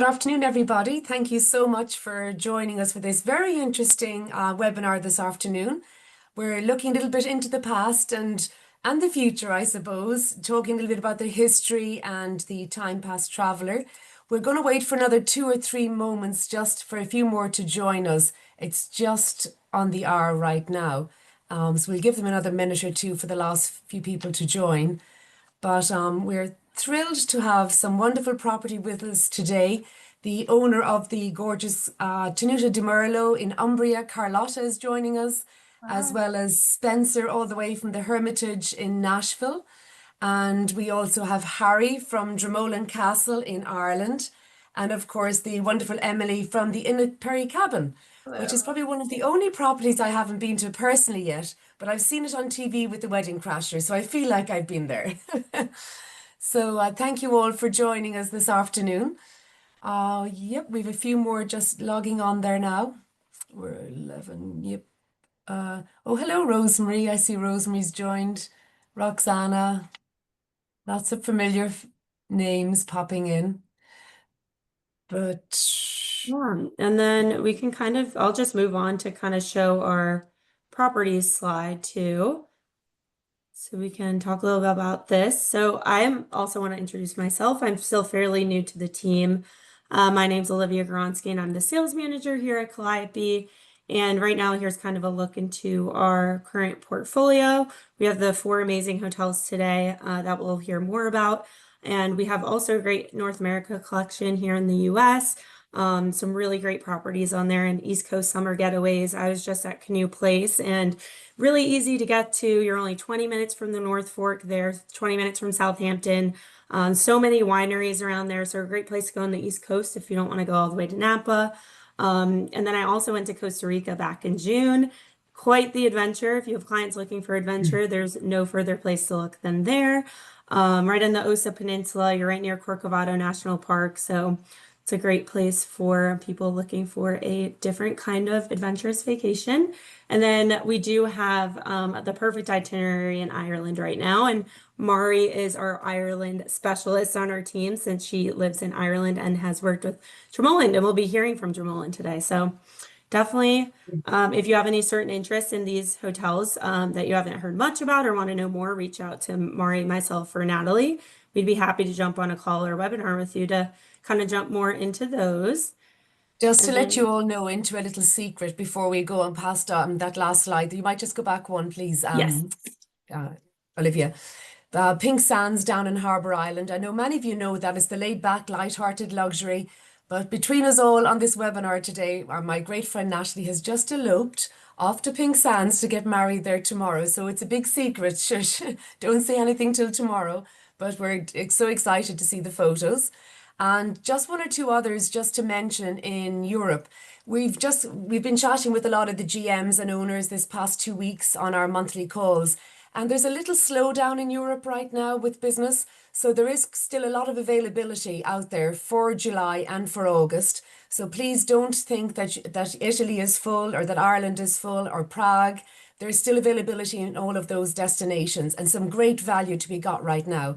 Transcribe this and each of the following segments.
Good afternoon, everybody. Thank you so much for joining us for this very interesting webinar this afternoon. We're looking a little bit into the past and the future, I suppose, talking a little bit about the history and the time past traveler. We're going to wait for another 2 or 3 moments just for a few more to join us. It's just on the hour right now. So we'll give them another minute or two for the last few people to join. But we're thrilled to have some wonderful property with us today. The owner of the gorgeous Tenuta de Murlo in Umbria, Carlotta, is joining us, as Hi. well as Spencer, all the way from the Hermitage in Nashville. And we also have Harry from Dromoland Castle in Ireland. And of course, the wonderful Emily from the Inn at Perry Cabin, which is Hello. probably one of the only properties I haven't been to personally yet, but I've seen it on TV with the Wedding Crashers, so I feel like I've been there. So thank you all for joining us this afternoon. Yep, we have a few more just logging on there now. We're 11, yep. Oh, hello, Rosemary. I see Rosemary's joined. Roxana, lots of familiar names popping in. But Yeah, and then we can I'll just move on to kind of show our properties slide too. So we can talk a little bit about this. So I also want to introduce myself. I'm still fairly new to the team. My name's Olivia Gronsky, and I'm the sales manager here at Calliope. And right now, here's kind of a look into our current portfolio. We have the 4 amazing hotels today that we'll hear more about. And we have also a great North America collection here in the US. Some really great properties on there and East Coast summer getaways. I was just at Canoe Place and really easy to get to. You're only 20 minutes from the North Fork there, 20 minutes from Southampton. So many wineries around there. So a great place to go on the East Coast if you don't want to go all the way to Napa. And then I also went to Costa Rica back in June. Quite the adventure. If you have clients looking for adventure, there's no further place to look than there. Right in the Osa Peninsula, you're right near Corcovado National Park. So it's a great place for people looking for a different kind of adventurous vacation. And then we do have the perfect itinerary in Ireland right now. And Mari is our Ireland specialist on our team since she lives in Ireland and has worked with Dromoland. And we'll be hearing from Dromoland today. So definitely, if you have any certain interest in these hotels that you haven't heard much about or want to know more, reach out to Mari, myself, or Natalie. We'd be happy to jump on a call or webinar with you to kind of jump more into those. just to And let you then, all know into a little secret before we go on past that last slide, you might just go back one, please, yes. uh, Olivia. The Pink Sands down in Harbour Island. I know many of you know that it's the laid-back, light-hearted luxury, but between us all on this webinar today, my great friend Natalie has just eloped off to Pink Sands to get married there tomorrow. So it's a big secret. Shush, don't say anything till tomorrow, but we're so excited to see the photos. And just one or two others just to mention in Europe. We've been chatting with a lot of the GMs and owners this past 2 weeks on our monthly calls. And there's a little slowdown in Europe right now with business. So there is still a lot of availability out there for July and for August. So please don't think that Italy is full or that Ireland is full or Prague. There's still availability in all of those destinations and some great value to be got right now.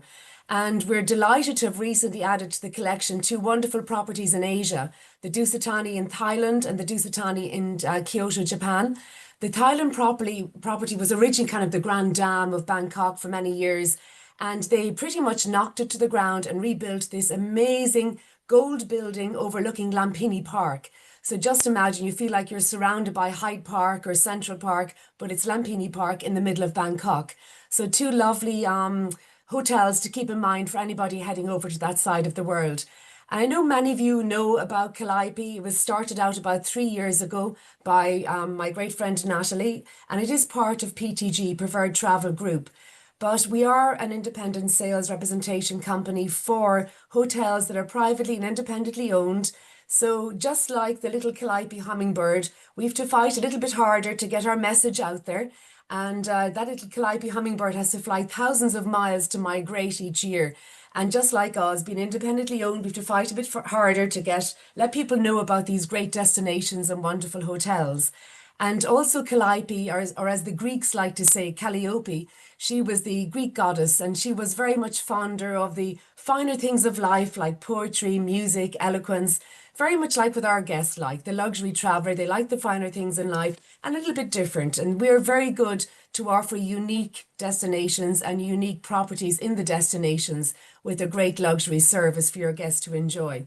And we're delighted to have recently added to the collection two wonderful properties in Asia, the Dusatani in Thailand and the Dusatani in Kyoto, Japan. The Thailand property was originally kind of the Grand Dam of Bangkok for many years, and they pretty much knocked it to the ground and rebuilt this amazing gold building overlooking Lampini Park. So just imagine you feel like you're surrounded by Hyde Park or Central Park, but it's Lampini Park in the middle of Bangkok. So two lovely hotels to keep in mind for anybody heading over to that side of the world. And I know many of you know about Calliope. It was started out about 3 years ago by my great friend Natalie, and it is part of PTG, Preferred Travel Group. But we are an independent sales representation company for hotels that are privately and independently owned. So just like the little Calliope hummingbird, we have to fight a little bit harder to get our message out there. And that little Calliope hummingbird has to fly thousands of miles to migrate each year. And just like us, being independently owned, we have to fight a bit harder to let people know about these great destinations and wonderful hotels. And also Calliope, or as the Greeks like to say, Calliope, she was the Greek goddess, and she was very much fonder of the finer things of life like poetry, music, eloquence, very much like with our guests, like the luxury traveler. They like the finer things in life and a little bit different. And we're very good to offer unique destinations and unique properties in the destinations with a great luxury service for your guests to enjoy.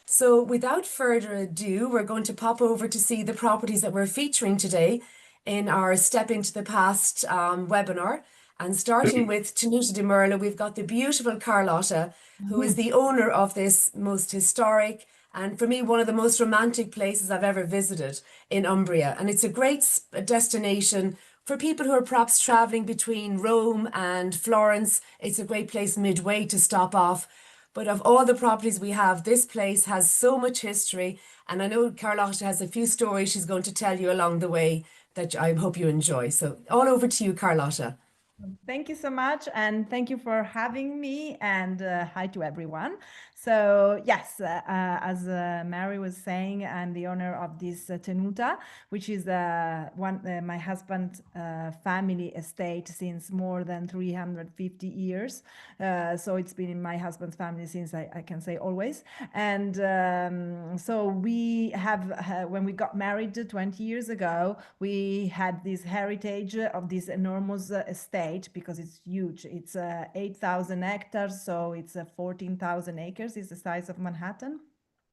So, without further ado, we're going to pop over to see the properties that we're featuring today in our Step into the Past webinar. And starting with Tenuta de Murlo, we've got the beautiful Carlotta, who is the owner of this most historic and, for me, one of the most romantic places I've ever visited in Umbria. And it's a great destination for people who are perhaps traveling between Rome and Florence. It's a great place midway to stop off. But of all the properties we have, this place has so much history. And I know Carlotta has a few stories she's going to tell you along the way that I hope you enjoy. So all over to you, Carlotta. Thank you so much, and thank you for having me, and hi to everyone. So yes, as Mary was saying, I'm the owner of this Tenuta, which is my husband's family estate since more than 350 years. So it's been in my husband's family since I can say always. And so we have, when we got married 20 years ago, we had this heritage of this enormous estate because it's huge. It's 8,000 hectares, so it's 14,000 acres. It's the size of Manhattan.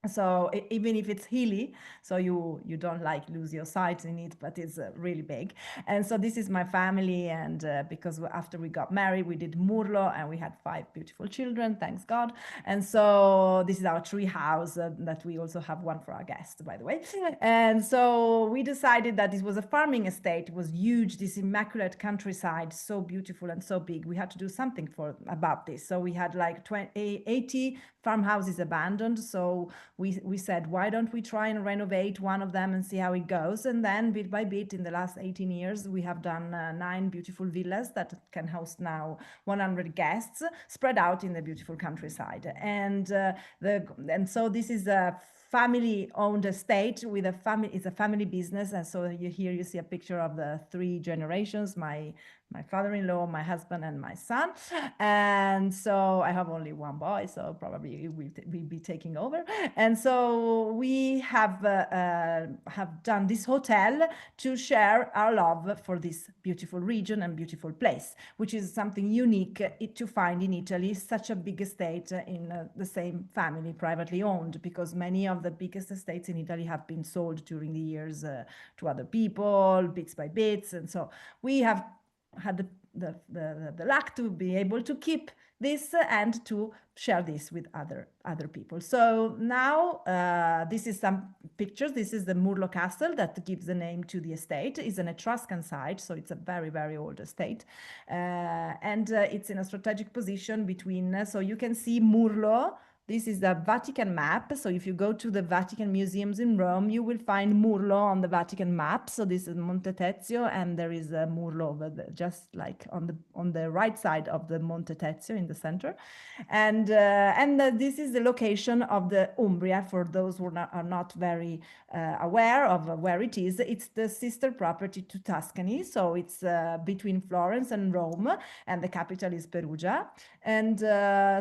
So even if it's hilly, so you don't like lose your sight in it, but it's really big. And so this is my family, and because after we got married, we did Murlo, and we had 5 beautiful children, thanks God. And so this is our tree house that we also have one for our guests, by the way. And so we decided that this was a farming estate. It was huge, this immaculate countryside, so beautiful and so big. We had to do something about this. So we had like 80 farmhouses abandoned. So we said, why don't we try and renovate one of them and see how it goes? And then bit by bit, in the last 18 years, we have done 9 beautiful villas that can host now 100 guests spread out in the beautiful countryside. And so this is a family-owned estate with a family. It's a family business, and so here you see a picture of the 3 generations: my father-in-law, my husband, and my son. And so I have only one boy, so probably we'll be taking over. And so we have done this hotel to share our love for this beautiful region and beautiful place, which is something unique to find in Italy, such a big estate in the same family, privately owned, because many of the biggest estates in Italy have been sold during the years to other people, bits by bits. And so we have had the luck to be able to keep this and to share this with other people. So now this is some pictures. This is the Murlo Castle that gives the name to the estate. It's an Etruscan site, so it's a very, very old estate. And it's in a strategic position between, so you can see Murlo. This is the Vatican map. So if you go to the Vatican museums in Rome, you will find Murlo on the Vatican map. So this is Monte Tezio, and there is a Murlo over just like on the right side of the Monte Tezio in the center. And this is the location of the Umbria. For those who are not very aware of where it is, it's the sister property to Tuscany. So it's between Florence and Rome, and the capital is Perugia. And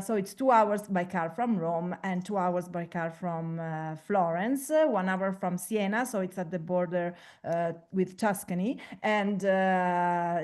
so it's 2 hours by car from Rome and 2 hours by car from Florence, 1 hour from Siena, so it's at the border with Tuscany, and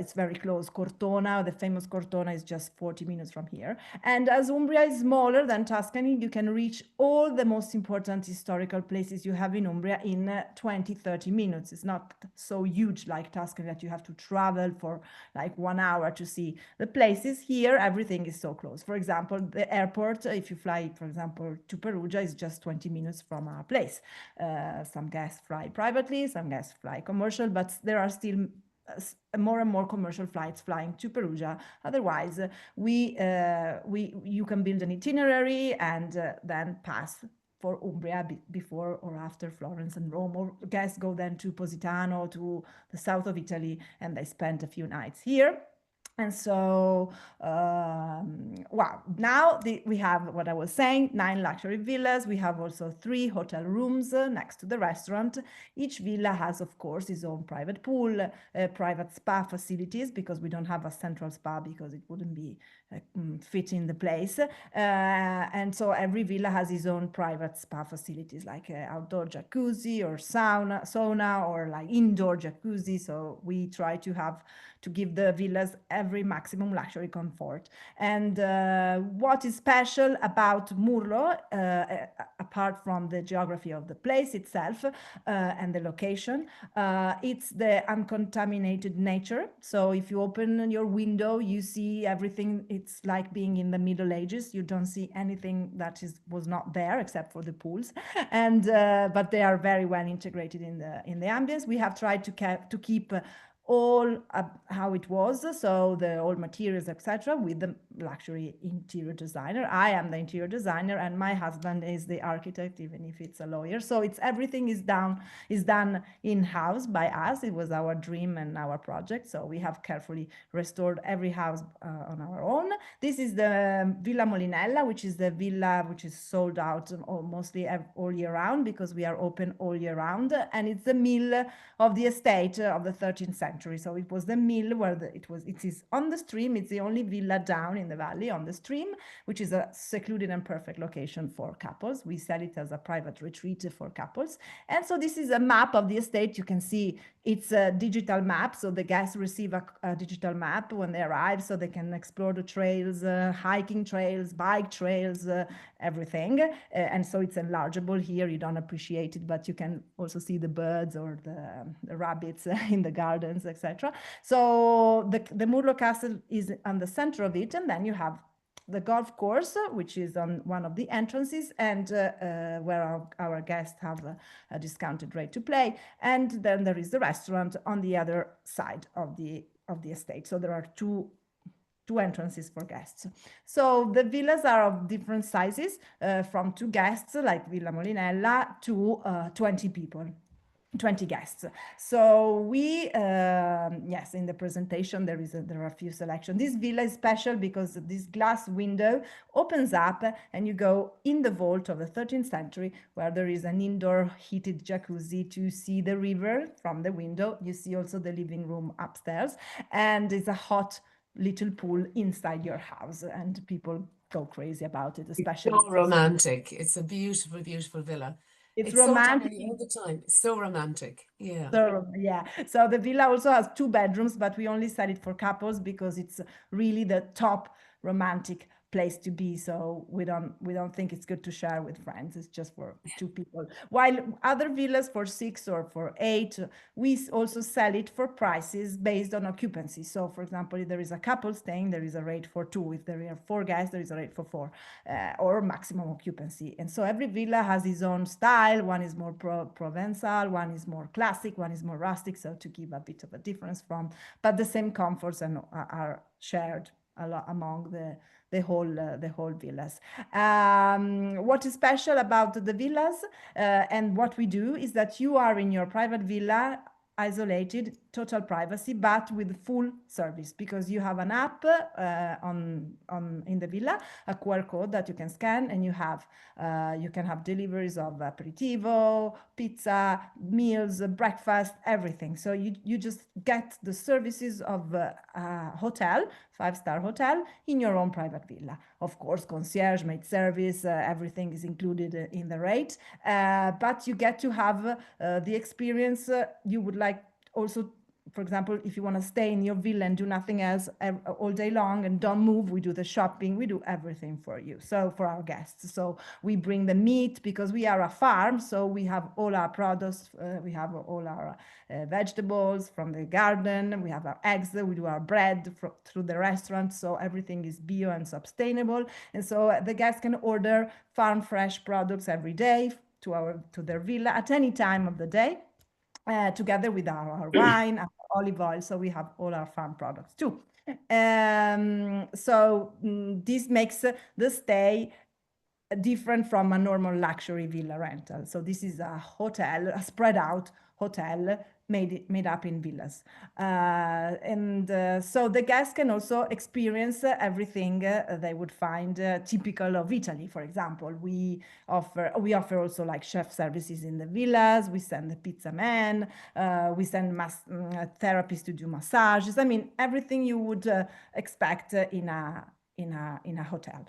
it's very close. Cortona, the famous Cortona, is just 40 minutes from here. And as Umbria is smaller than Tuscany, you can reach all the most important historical places you have in Umbria in 20-30 minutes. It's not so huge like Tuscany that you have to travel for like 1 hour to see the places. Here, everything is so close. For example, the airport, if you fly, for example, to Perugia, is just 20 minutes from our place. Some guests fly privately, some guests fly commercial, but there are still more and more commercial flights flying to Perugia. Otherwise, you can build an itinerary and then pass for Umbria before or after Florence and Rome, or guests go then to Positano, to the south of Italy, and they spend a few nights here. And so, wow, now we have what I was saying, 9 luxury villas. We have also 3 hotel rooms next to the restaurant. Each villa has, of course, its own private pool, private spa facilities, because we don't have a central spa because it wouldn't be fit in the place. And so every villa has its own private spa facilities, like outdoor jacuzzi or sauna, or like indoor jacuzzi. So we try to give the villas every maximum luxury comfort. And what is special about Murlo, apart from the geography of the place itself and the location, it's the uncontaminated nature. So if you open your window, you see everything. It's like being in the Middle Ages. You don't see anything that was not there except for the pools, and but they are very well integrated in the ambience. We have tried to keep all how it was, so the old materials, etc., with the luxury interior designer. I am the interior designer, and my husband is the architect, even if it's a lawyer. So everything is done in-house by us. It was our dream and our project, so we have carefully restored every house on our own. This is the Villa Molinella, which is the villa which is sold out mostly all year round, because we are open all year round, and it's the mill of the estate of the 13th century. So it was the mill where it is on the stream. It's the only villa down in the valley on the stream, which is a secluded and perfect location for couples. We sell it as a private retreat for couples. And so this is a map of the estate. You can see it's a digital map. So the guests receive a digital map when they arrive, so they can explore the trails, hiking trails, bike trails, everything. And so it's enlargeable here. You don't appreciate it, but you can also see the birds or the rabbits in the gardens, etc. So the Murlo Castle is on the center of it, and then you have the golf course, which is on one of the entrances, and where our guests have a discounted rate to play. And then there is the restaurant on the other side of the estate. So there are two entrances for guests. So the villas are of different sizes, from 2 guests, like Villa Molinella, to 20 people. 20 guests. So we, yes, in the presentation, there are a few selections. This villa is special because this glass window opens up and you go in the vault of the 13th century, where there is an indoor heated jacuzzi to see the river from the window. You see also the living room upstairs, and it's a hot little pool inside your house, and people go crazy about it, especially. So romantic. It's a beautiful, beautiful villa. It's so romantic tiny all the time. It's so romantic. Yeah. So, yeah. So the villa also has 2 bedrooms, but we only sell it for couples because it's really the top romantic place to be. So we don't think it's good to share with friends. It's just for 2 people. While other villas for 6 or for 8, we also sell it for prices based on occupancy. So for example, if there is a couple staying, there is a rate for 2. If there are 4 guests, there is a rate for 4, or maximum occupancy. And so every villa has its own style. One is more Provençal, one is more classic, one is more rustic. So to give a bit of a difference but the same comforts are shared a lot among the whole villas. What is special about the villas and what we do is that you are in your private villa, isolated, total privacy, but with full service, because you have an app in the villa, a QR code that you can scan, and you can have deliveries of aperitivo, pizza, meals, breakfast, everything. So you just get the services of a hotel, 5-star hotel, in your own private villa. Of course, concierge, maid service, everything is included in the rate, but you get to have the experience you would like. Also, for example, if you want to stay in your villa and do nothing else all day long and don't move, we do the shopping, we do everything for you. So for our guests, so we bring the meat, because we are a farm, so we have all our products, we have all our vegetables from the garden, we have our eggs, we do our bread through the restaurant, so everything is bio and sustainable. And so the guests can order farm fresh products every day to their villa at any time of the day. Together with our wine, our olive oil. So we have all our farm products too. This makes the stay different from a normal luxury villa rental. So this is a hotel, a spread out hotel made up in villas. So the guests can also experience everything they would find typical of Italy. For example, we offer also like chef services in the villas. We send the pizza man. We send therapists to do massages. I mean, everything you would expect in a hotel.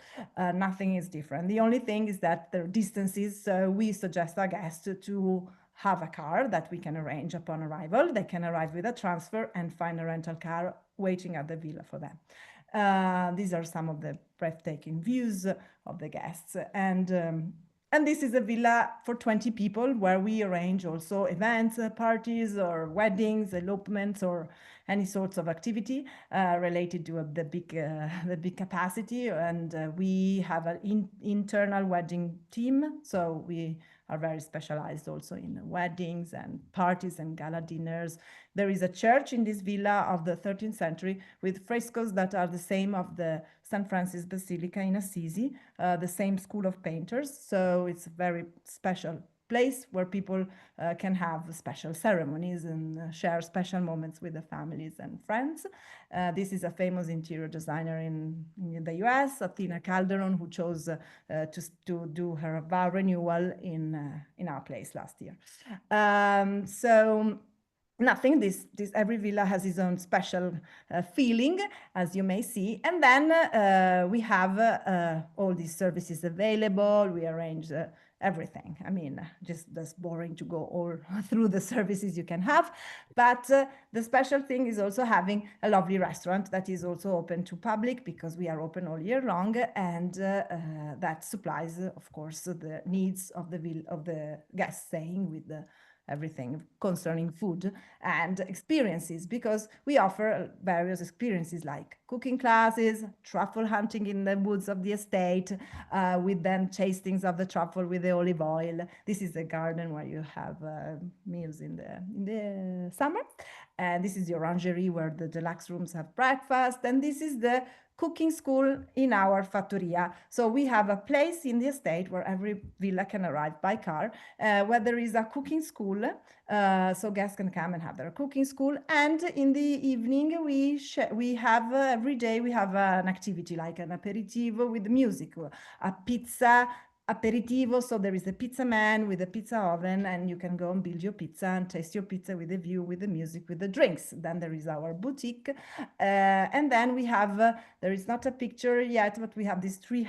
Nothing is different. The only thing is that the distances, we suggest our guests to have a car that we can arrange upon arrival. They can arrive with a transfer and find a rental car waiting at the villa for them. These are some of the breathtaking views of the guests. And this is a villa for 20 people where we arrange also events, parties, or weddings, elopements, or any sorts of activity related to the big capacity. And we have an internal wedding team, so we are very specialized also in weddings and parties and gala dinners. There is a church in this villa of the 13th century with frescoes that are the same of the St. Francis Basilica in Assisi, the same school of painters. So it's a very special place where people can have special ceremonies and share special moments with the families and friends. This is a famous interior designer in the US, Athena Calderon, who chose to do her vow renewal in our place last year. So nothing, every villa has its own special feeling, as you may see. And then we have all these services available. We arrange everything. I mean, just that's boring to go all through the services you can have. But the special thing is also having a lovely restaurant that is also open to public, because we are open all year long, and that supplies, of course, the needs of the guests staying with everything concerning food and experiences, because we offer various experiences like cooking classes, truffle hunting in the woods of the estate, with then tastings of the truffle with the olive oil. This is the garden where you have meals in the summer. And this is the orangerie where the deluxe rooms have breakfast. And this is the cooking school in our fattoria. So we have a place in the estate where every villa can arrive by car, where there is a cooking school. So guests can come and have their cooking school. And in the evening, we have every day we have an activity like an aperitivo with music, a pizza aperitivo. So there is a pizza man with a pizza oven, and you can go and build your pizza and taste your pizza with the view, with the music, with the drinks. Then there is our boutique. And then we have, there is not a picture yet, but we have this tree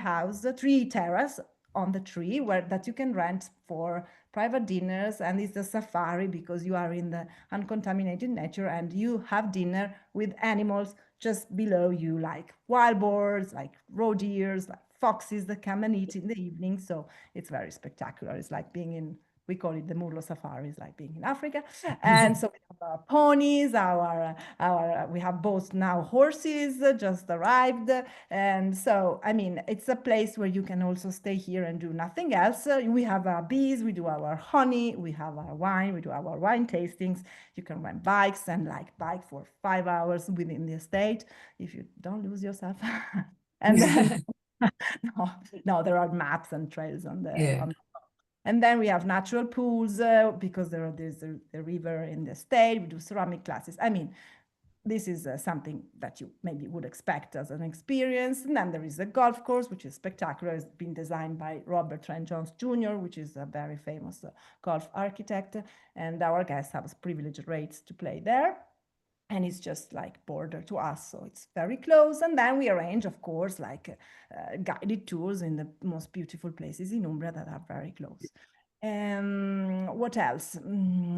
terrace on the tree that you can rent for private dinners. And it's a safari, because you are in the uncontaminated nature and you have dinner with animals just below you, like wild boars, like roe deers, like foxes that come and eat in the evening. So it's very spectacular. It's like being in, we call it the Murlo safari, it's like being in Africa. And so we have our ponies, we have both now horses just arrived. And so, I mean, it's a place where you can also stay here and do nothing else. We have our bees, we do our honey, we have our wine, we do our wine tastings. You can rent bikes and bike for 5 hours within the estate if you don't lose yourself. And then no, there are maps and trails on the and then we have natural pools, because there's a river in the state. We do ceramic classes. I mean, this is something that you maybe would expect as an experience. And then there is a golf course, which is spectacular. It's been designed by Robert Trent Jones Jr., which is a very famous golf architect. And our guests have privileged rates to play there. And it's just like border to us, so it's very close. And then we arrange, of course, like guided tours in the most beautiful places in Umbria that are very close. What else?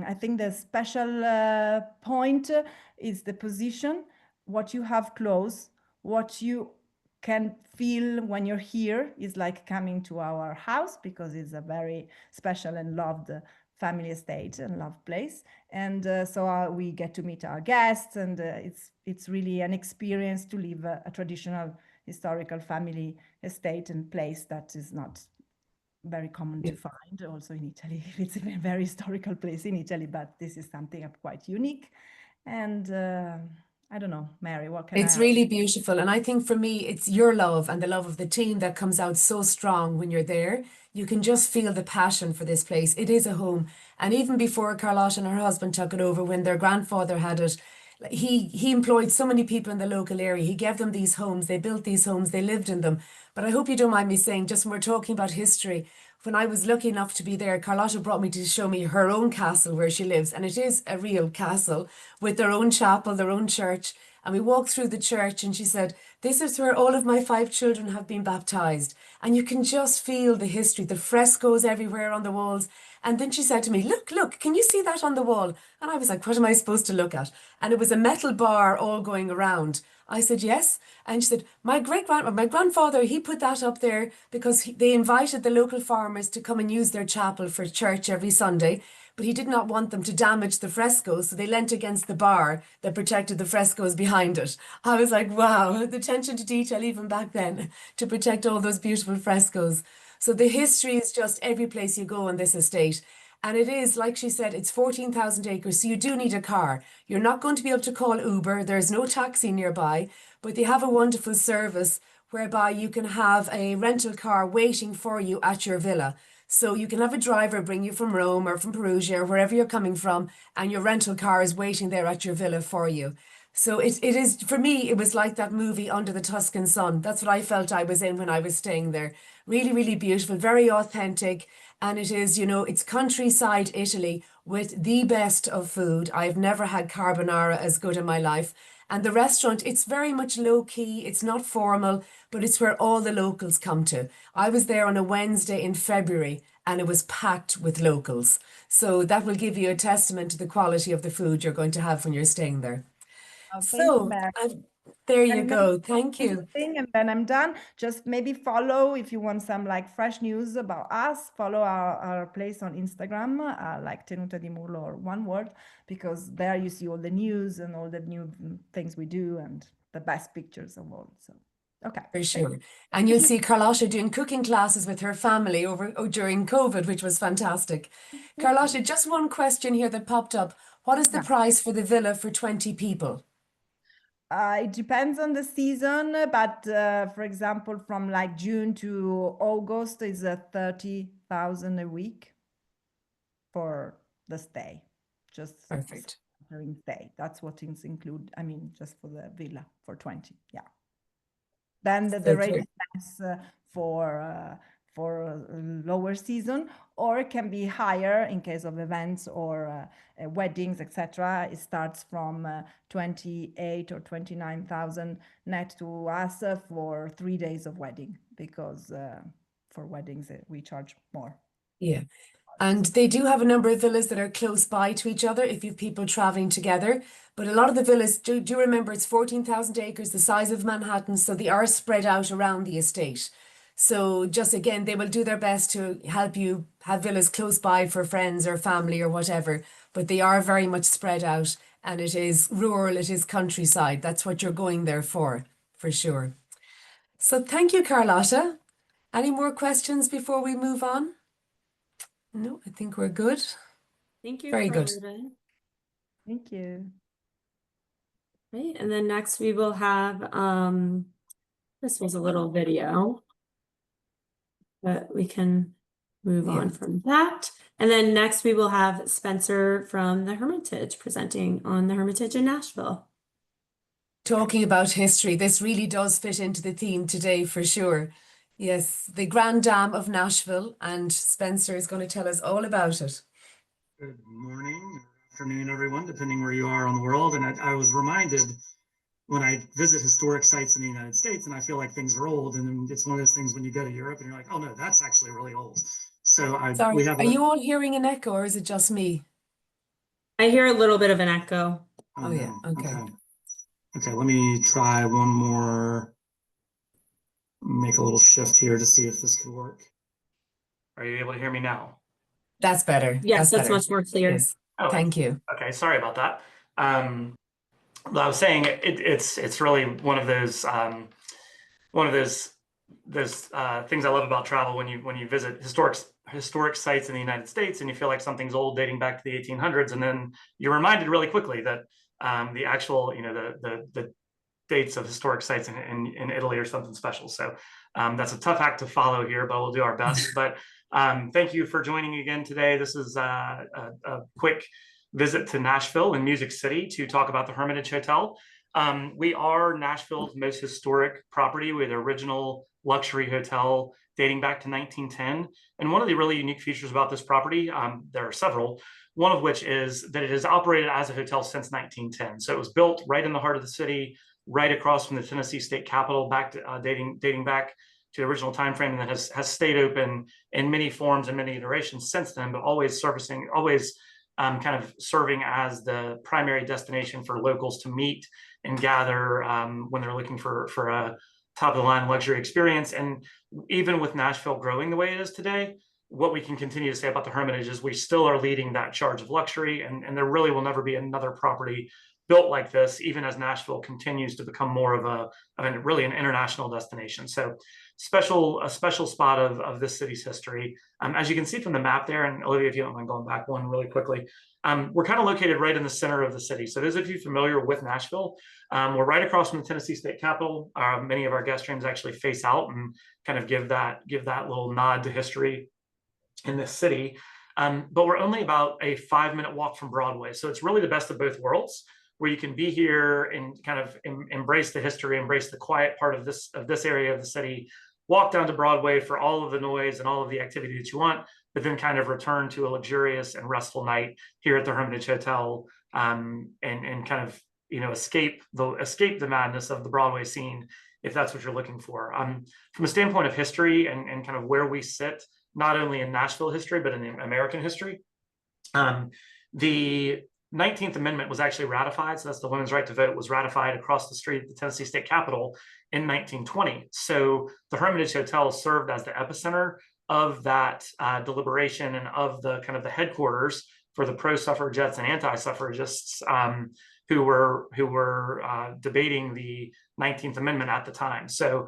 I think the special point is the position, what you have close, what you can feel when you're here is like coming to our house, because it's a very special and loved family estate and loved place. And so we get to meet our guests, and it's really an experience to live a traditional historical family estate and place that is not very common to find also in Italy. It's a very historical place in Italy, but this is something quite unique. And I don't know, Mary, what can I It's add? really beautiful. And I think for me, it's your love and the love of the team that comes out so strong when you're there. You can just feel the passion for this place. It is a home. And even before Carlotta and her husband took it over, when their grandfather had it, he employed so many people in the local area. He gave them these homes. They built these homes. They lived in them. But I hope you don't mind me saying, just when we're talking about history, when I was lucky enough to be there, Carlotta brought me to show me her own castle where she lives. And it is a real castle with their own chapel, their own church. And we walked through the church and she said, this is where all of my 5 children have been baptized. And you can just feel the history, the frescoes everywhere on the walls. And then she said to me, look, can you see that on the wall? And I was like, what am I supposed to look at? And it was a metal bar all going around. I said, yes. And she said, my grandfather, he put that up there because they invited the local farmers to come and use their chapel for church every Sunday. But he did not want them to damage the frescoes, so they leant against the bar that protected the frescoes behind it. I was like, wow, the attention to detail even back then to protect all those beautiful frescoes. So the history is just every place you go on this estate. And it is, like she said, it's 14,000 acres, so you do need a car. You're not going to be able to call Uber. There's no taxi nearby, but they have a wonderful service whereby you can have a rental car waiting for you at your villa. So you can have a driver bring you from Rome or from Perugia or wherever you're coming from, and your rental car is waiting there at your villa for you. So it is, for me, it was like that movie Under the Tuscan Sun. That's what I felt I was in when I was staying there. Really, really beautiful, very authentic. And it is, it's countryside Italy with the best of food. I've never had carbonara as good in my life. And the restaurant, it's very much low key. It's not formal, but it's where all the locals come to. I was there on a Wednesday in February and it was packed with locals. So that will give you a testament to the quality of the food you're going to have when you're staying there. Thank you, So Mary. there you And maybe go. Thank one you. thing, and then I'm done. Just maybe follow if you want some like fresh news about us. Follow our place on Instagram, like Tenuta di Murlo or one word, because there you see all the news and all the new things we do and the best pictures of all. So, okay. For sure. And you'll see Carlotta doing cooking classes with her family during COVID, which was fantastic. Carlotta, just one question here that popped up. What is the Yeah. price for the villa for 20 people? It depends on the season, but for example, from like June to August is 30,000 a week for the stay, just Perfect. during stay. That's what is include. I mean, just for the villa for 20. Yeah. Then the rate Okay. depends for lower season, or it can be higher in case of events or weddings, etc. It starts from 28 or 29,000 net to us for 3 days of wedding, because for weddings we charge more. Yeah. And they do have a number of villas that are close by to each other if you've people traveling together. But a lot of the villas, do remember it's 14,000 acres, the size of Manhattan, so they are spread out around the estate. So just again, they will do their best to help you have villas close by for friends or family or whatever. But they are very much spread out and it is rural, it is countryside. That's what you're going there for sure. So thank you, Carlotta. Any more questions before we move on? No, I think we're good. Thank you, Very good. Carlota. Thank you. Right, and then next we will have this was a little video, but we can move on from that. And then next we will have Spencer from the Hermitage presenting on the Hermitage in Nashville. Talking about history, this really does fit into the theme today for sure. Yes, the Grand Dam of Nashville, and Spencer is going to tell us all about it. Good morning, afternoon, everyone, depending where you are on the world. And I was reminded when I visit historic sites in the United States, and I feel like things are old. And it's one of those things when you go to Europe and you're like, oh no, that's actually really old. So Sorry, we have. are you all hearing an echo or is it just me? I hear a little bit of an echo. Oh yeah, okay. Okay, let me try one more. Make a little shift here to see if this could work. Are you able to hear me now? That's better. Yes, that's better. much more clear. Yes. Oh, thank you. Okay, sorry about that. Well, I was saying it's really one of those things I love about travel when you visit historic sites in the United States and you feel like something's old dating back to the 1800s, and then you're reminded really quickly that the actual, the dates of historic sites in Italy or something special. So that's a tough act to follow here, but we'll do our best. But thank you for joining me again today. This is a quick visit to Nashville and Music City to talk about the Hermitage Hotel. We are Nashville's most historic property. We're the original luxury hotel dating back to 1910. And one of the really unique features about this property, there are several, one of which is that it has operated as a hotel since 1910. So it was built right in the heart of the city, right across from the Tennessee State Capitol, back to, dating back to the original time frame, and that has stayed open in many forms and many iterations since then, but always kind of serving as the primary destination for locals to meet and gather when they're looking for a top-of-the-line luxury experience. And even with Nashville growing the way it is today, what we can continue to say about the Hermitage is we still are leading that charge of luxury, and there really will never be another property built like this, even as Nashville continues to become more of really an international destination. So a special spot of this city's history. As you can see from the map there, and Olivia, if you don't mind going back one really quickly, we're kind of located right in the center of the city. So those of you familiar with Nashville, we're right across from the Tennessee State Capitol. Many of our guest rooms actually face out and kind of give that little nod to history in this city. But we're only about a 5-minute walk from Broadway. So it's really the best of both worlds, where you can be here and kind of embrace the history, embrace the quiet part of this area of the city, walk down to Broadway for all of the noise and all of the activity that you want, but then kind of return to a luxurious and restful night here at the Hermitage Hotel, and kind of escape the madness of the Broadway scene, if that's what you're looking for. From a standpoint of history and kind of where we sit, not only in Nashville history, but in American history, the 19th Amendment was actually ratified. So that's the women's right to vote, was ratified across the street at the Tennessee State Capitol in 1920. So the Hermitage Hotel served as the epicenter of that deliberation and of the kind of the headquarters for the pro-suffragettes and anti-suffragists who were debating the 19th Amendment at the time. So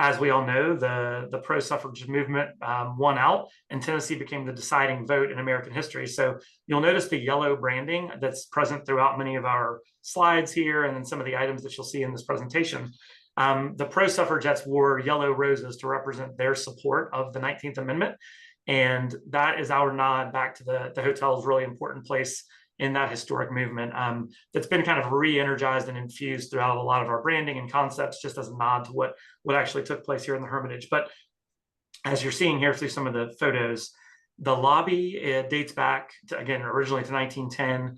as we all know, the pro-suffrage movement won out, and Tennessee became the deciding vote in American history. So you'll notice the yellow branding that's present throughout many of our slides here, and then some of the items that you'll see in this presentation. The pro-suffragettes wore yellow roses to represent their support of the 19th Amendment. And that is our nod back to the hotel's really important place in that historic movement, that's been kind of re-energized and infused throughout a lot of our branding and concepts, just as a nod to what actually took place here in the Hermitage. But as you're seeing here through some of the photos, the lobby dates back to, again, originally to 1910,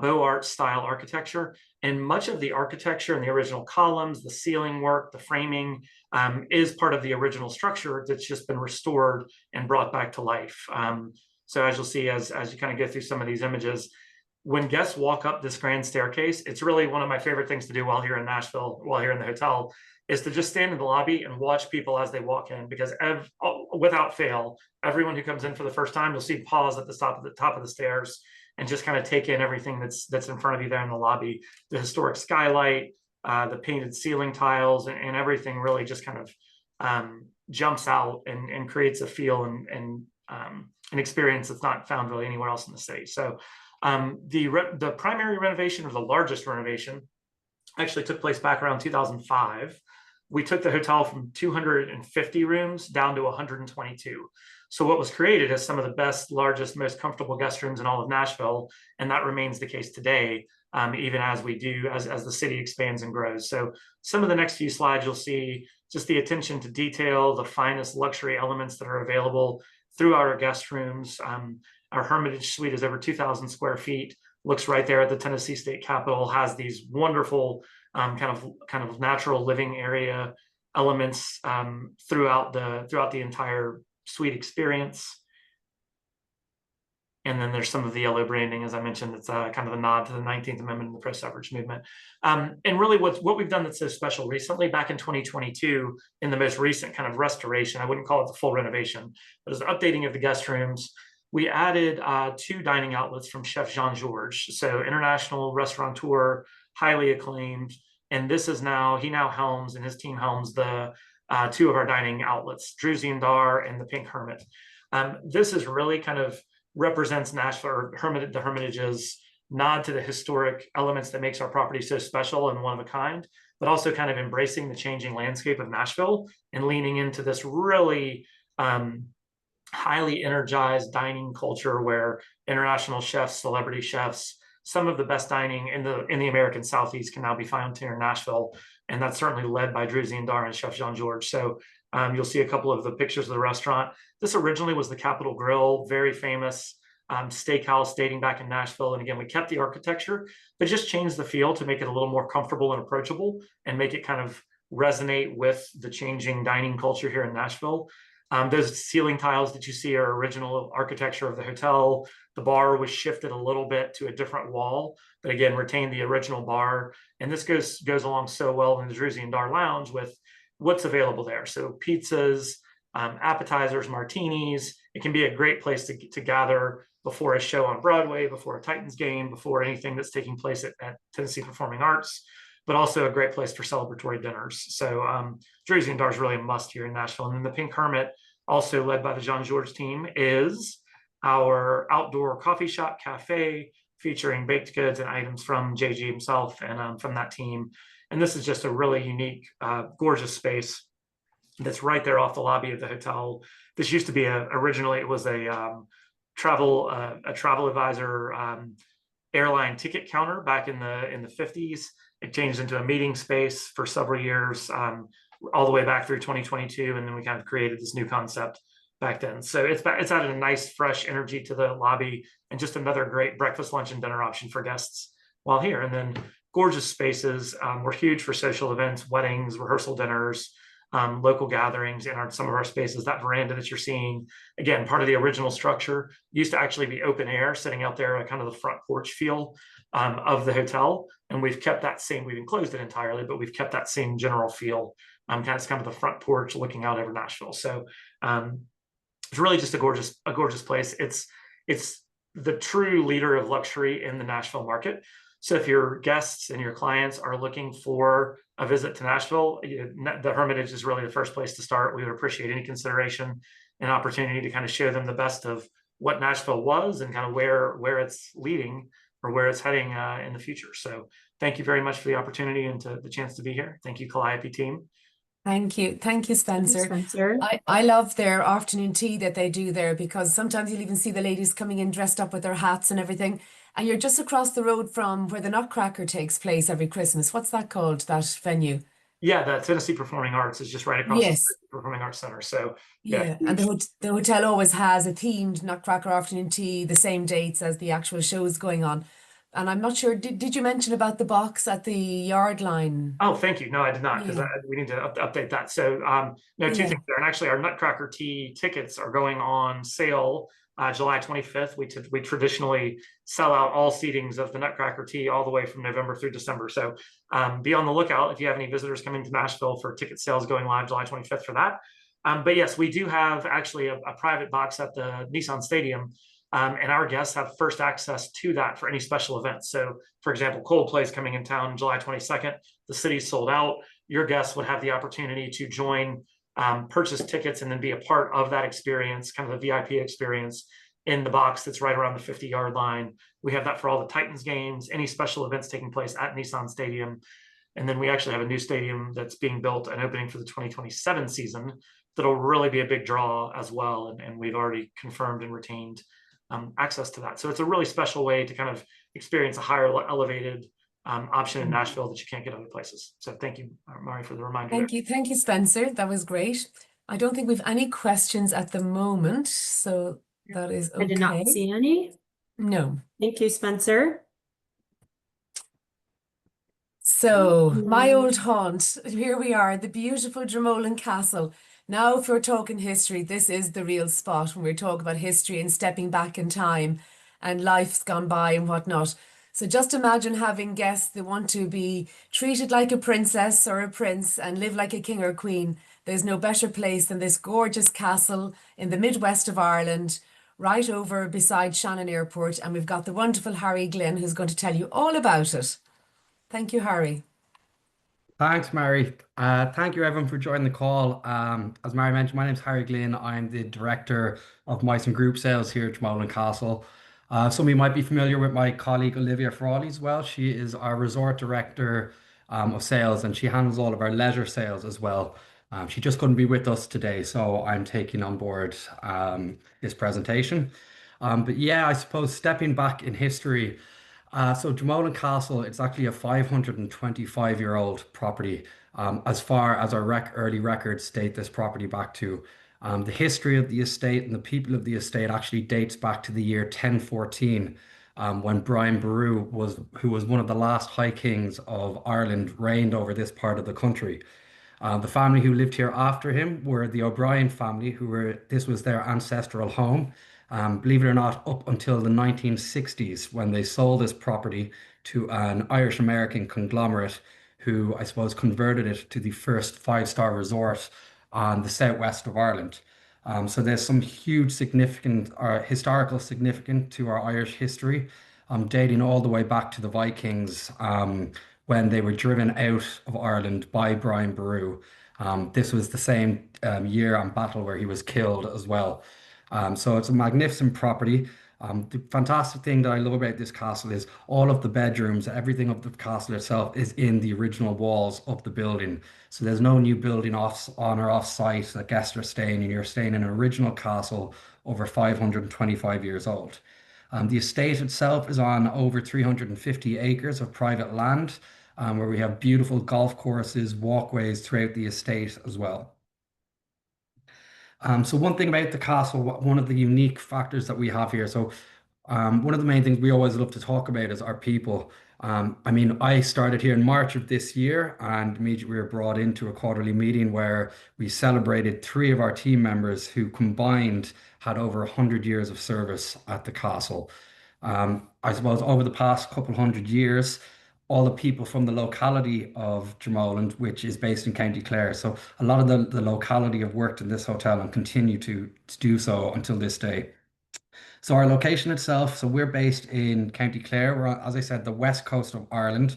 Beaux Arts style architecture. And much of the architecture and the original columns, the ceiling work, the framing is part of the original structure that's just been restored and brought back to life. So as you'll see, as you kind of go through some of these images, when guests walk up this grand staircase, it's really one of my favorite things to do while here in Nashville, while here in the hotel, is to just stand in the lobby and watch people as they walk in, because without fail, everyone who comes in for the first time, you'll see pause at the top of the stairs and just kind of take in everything that's in front of you there in the lobby. The historic skylight, the painted ceiling tiles, and everything really just kind of jumps out and creates a feel and an experience that's not found really anywhere else in the city. So the primary renovation, or the largest renovation, actually took place back around 2005. We took the hotel from 250 rooms down to 122. So what was created is some of the best, largest, most comfortable guest rooms in all of Nashville, and that remains the case today, even as the city expands and grows. So some of the next few slides, you'll see just the attention to detail, the finest luxury elements that are available throughout our guest rooms. Our Hermitage suite is over 2,000 square feet, looks right there at the Tennessee State Capitol, has these wonderful kind of natural living area elements throughout the entire suite experience. And then there's some of the yellow branding, as I mentioned, it's kind of a nod to the 19th Amendment and the pro-suffrage movement. And really what we've done that's so special recently, back in 2022, in the most recent kind of restoration, I wouldn't call it the full renovation, but as an updating of the guest rooms, we added 2 dining outlets from Chef Jean-Georges, so international restaurateur, highly acclaimed. And this is he now helms, and his team helms the 2 of our dining outlets, Druzy and Dar and the Pink Hermit. This is really kind of represents Nashville, or the Hermitage's nod to the historic elements that makes our property so special and one of a kind, but also kind of embracing the changing landscape of Nashville and leaning into this really highly energized dining culture where international chefs, celebrity chefs, some of the best dining in the American Southeast can now be found here in Nashville. And that's certainly led by Druzy and Dar and Chef Jean-Georges. So you'll see a couple of the pictures of the restaurant. This originally was the Capitol Grill, very famous steakhouse dating back in Nashville. And again, we kept the architecture, but just changed the feel to make it a little more comfortable and approachable and make it kind of resonate with the changing dining culture here in Nashville. Those ceiling tiles that you see are original architecture of the hotel. The bar was shifted a little bit to a different wall, but again, retained the original bar. And this goes along so well in the Druzy and Dar Lounge with what's available there. So pizzas, appetizers, martinis. It can be a great place to gather before a show on Broadway, before a Titans game, before anything that's taking place at Tennessee Performing Arts, but also a great place for celebratory dinners. So Druzy and Dar is really a must here in Nashville. And then the Pink Hermit, also led by the Jean-Georges team, is our outdoor coffee shop cafe featuring baked goods and items from JG himself and from that team. And this is just a really unique, gorgeous space that's right there off the lobby of the hotel. This used to be originally it was a travel advisor airline ticket counter back in the 50s. It changed into a meeting space for several years, all the way back through 2022, and then we kind of created this new concept back then. So it's added a nice, fresh energy to the lobby, and just another great breakfast, lunch, and dinner option for guests while here. And then gorgeous spaces. We're huge for social events, weddings, rehearsal dinners, local gatherings in some of our spaces. That veranda that you're seeing, again, part of the original structure, used to actually be open air, sitting out there, kind of the front porch feel of the hotel. And we've kept that same, we've enclosed it entirely, but we've kept that same general feel. It's kind of the front porch looking out over Nashville. So it's really just a gorgeous place. It's the true leader of luxury in the Nashville market. So if your guests and your clients are looking for a visit to Nashville, the Hermitage is really the first place to start. We would appreciate any consideration and opportunity to kind of show them the best of what Nashville was and kind of where it's leading or where it's heading in the future. So thank you very much for the opportunity and the chance to be here. Thank you, Calliope team. Thank you, Spencer. Spencer. I love their afternoon tea that they do there, because sometimes you'll even see the ladies coming in dressed up with their hats and everything. And you're just across the road from where the Nutcracker takes place every Christmas. What's that called, that venue? Yeah, the Tennessee Performing Arts is just right across Yes. the Performing Arts Center. So Yeah, and the hotel always has a themed Nutcracker afternoon tea, the same dates as the actual shows going on. And I'm not sure, did you mention about the box at the yard line? Oh, thank you. No, I did not, because Yeah. we need to update that. So no, two Yeah. things there. And actually our Nutcracker tea tickets are going on sale July 25th. We traditionally sell out all seatings of the Nutcracker tea all the way from November through December. So be on the lookout if you have any visitors coming to Nashville for ticket sales going live July 25th for that. But yes, we do have actually a private box at the Nissan Stadium. And our guests have first access to that for any special events. So, for example, Coldplay is coming in town July 22nd. The city's sold out. Your guests would have the opportunity to join, purchase tickets, and then be a part of that experience, kind of the VIP experience in the box that's right around the 50-yard line. We have that for all the Titans games, any special events taking place at Nissan Stadium. And then we actually have a new stadium that's being built and opening for the 2027 season that'll really be a big draw as well. And we've already confirmed and retained access to that. So it's a really special way to kind of experience a higher elevated option in Nashville that you can't get other places. So thank you, Mari, for the reminder. Thank you, Spencer. That was great. I don't think we've any questions at the moment, so that is okay. I did not see any. No. Thank you, Spencer. So, my old haunt, here we are, the beautiful Dromoland Castle. Now, if we're talking history, this is the real spot when we talk about history and stepping back in time and life's gone by and whatnot. So just imagine having guests that want to be treated like a princess or a prince and live like a king or queen. There's no better place than this gorgeous castle in the Midwest of Ireland, right over beside Shannon Airport. And we've got the wonderful Harry Glynn, who's going to tell you all about it. Thank you, Harry. Thanks, Mary. Thank you, everyone, for joining the call. As Mary mentioned, my name is Harry Glynn. I'm the Director of Mice and Group Sales here at Dromoland Castle. Some of you might be familiar with my colleague Olivia Frawley as well. She is our resort director of sales, and she handles all of our leisure sales as well. She just couldn't be with us today, so I'm taking on board this presentation. But yeah, I suppose stepping back in history, so Dromoland Castle, it's actually a 525-year-old property. As far as our early records date this property back to. The history of the estate and the people of the estate actually dates back to the year 1014, when Brian Boru who was one of the last High Kings of Ireland, reigned over this part of the country. The family who lived here after him were the O'Brien family, this was their ancestral home. Believe it or not, up until the 1960s, when they sold this property to an Irish American conglomerate who, I suppose, converted it to the first five-star resort on the southwest of Ireland. So there's some huge significant historical significance to our Irish history, dating all the way back to the Vikings, when they were driven out of Ireland by Brian Boru. This was the same year and battle where he was killed as well. So it's a magnificent property. The fantastic thing that I love about this castle is all of the bedrooms, everything of the castle itself is in the original walls of the building. So there's no new building on or off site that guests are staying in. You're staying in an original castle over 525 years old. The estate itself is on over 350 acres of private land, where we have beautiful golf courses, walkways throughout the estate as well. So one thing about the castle, one of the unique factors that we have here. So one of the main things we always love to talk about is our people. I mean, I started here in March of this year, and immediately we were brought into a quarterly meeting where we celebrated three of our team members who combined had over 100 years of service at the castle. I suppose over the past couple hundred years, all the people from the locality of Dromoland, which is based in County Clare. So a lot of the locality have worked in this hotel and continue to do so until this day. So our location itself, so we're based in County Clare. We're on, as I said, the west coast of Ireland.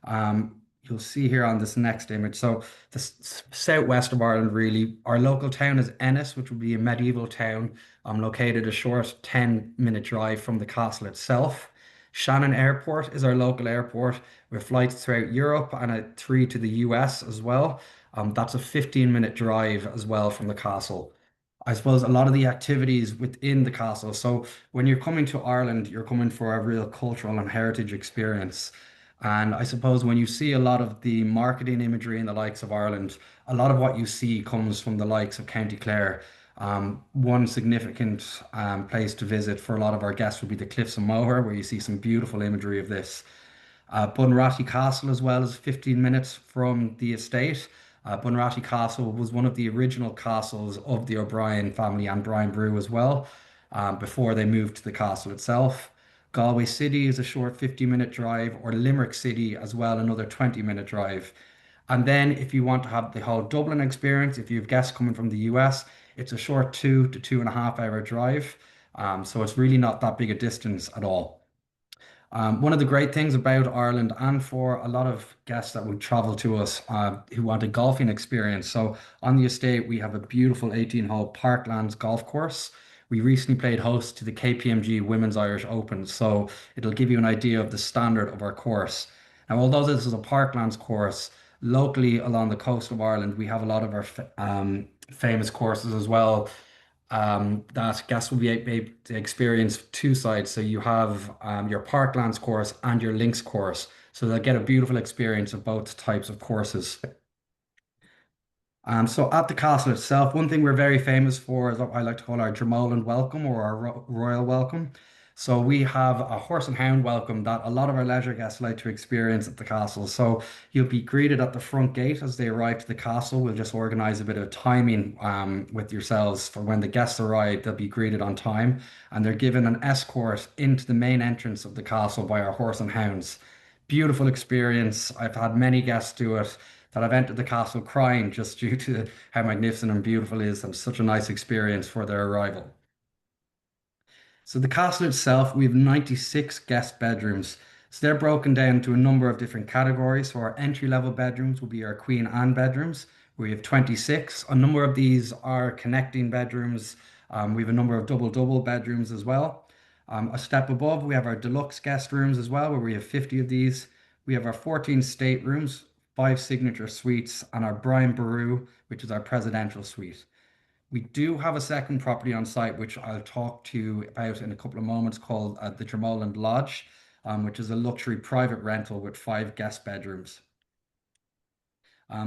You'll see here on this next image. So the southwest of Ireland, really. Our local town is Ennis, which would be a medieval town, located a short 10-minute drive from the castle itself. Shannon Airport is our local airport with flights throughout Europe and three to the US as well. That's a 15-minute drive as well from the castle. I suppose a lot of the activities within the castle. So when you're coming to Ireland, you're coming for a real cultural and heritage experience. And I suppose when you see a lot of the marketing imagery in the likes of Ireland, a lot of what you see comes from the likes of County Clare. One significant place to visit for a lot of our guests would be the Cliffs of Moher, where you see some beautiful imagery of this. Bunratty Castle as well is 15 minutes from the estate. Bunratty Castle was one of the original castles of the O'Brien family and Brian Boru as well, before they moved to the castle itself. Galway City is a short 50-minute drive, or Limerick City as well, another 20-minute drive. And then if you want to have the whole Dublin experience, if you have guests coming from the US, it's a short 2 to 2.5 hour drive. So it's really not that big a distance at all. One of the great things about Ireland, and for a lot of guests that would travel to us who want a golfing experience. So on the estate, we have a beautiful 18-hole Parklands golf course. We recently played host to the KPMG Women's Irish Open, so it'll give you an idea of the standard of our course. Now, although this is a Parklands course, locally along the coast of Ireland, we have a lot of our famous courses as well, that guests will be able to experience two sides. So you have your Parklands course and your Links course. So they'll get a beautiful experience of both types of courses. So at the castle itself, one thing we're very famous for is what I like to call our Dromoland welcome, or our royal welcome. So we have a horse and hound welcome that a lot of our leisure guests like to experience at the castle. So you'll be greeted at the front gate as they arrive to the castle. We'll just organize a bit of timing with yourselves for when the guests arrive, they'll be greeted on time, and they're given an escort into the main entrance of the castle by our horse and hounds. Beautiful experience. I've had many guests do it that have entered the castle crying just due to how magnificent and beautiful it is, and such a nice experience for their arrival. So the castle itself, we have 96 guest bedrooms. So they're broken down to a number of different categories. So our entry-level bedrooms will be our Queen Anne bedrooms. We have 26. A number of these are connecting bedrooms. We have a number of double bedrooms as well. A step above, we have our deluxe guest rooms as well, where we have 50 of these. We have our 14 staterooms, 5 signature suites, and our Brian Boru, which is our presidential suite. We do have a second property on site, which I'll talk to you about in a couple of moments, called the Dromoland Lodge, which is a luxury private rental with 5 guest bedrooms.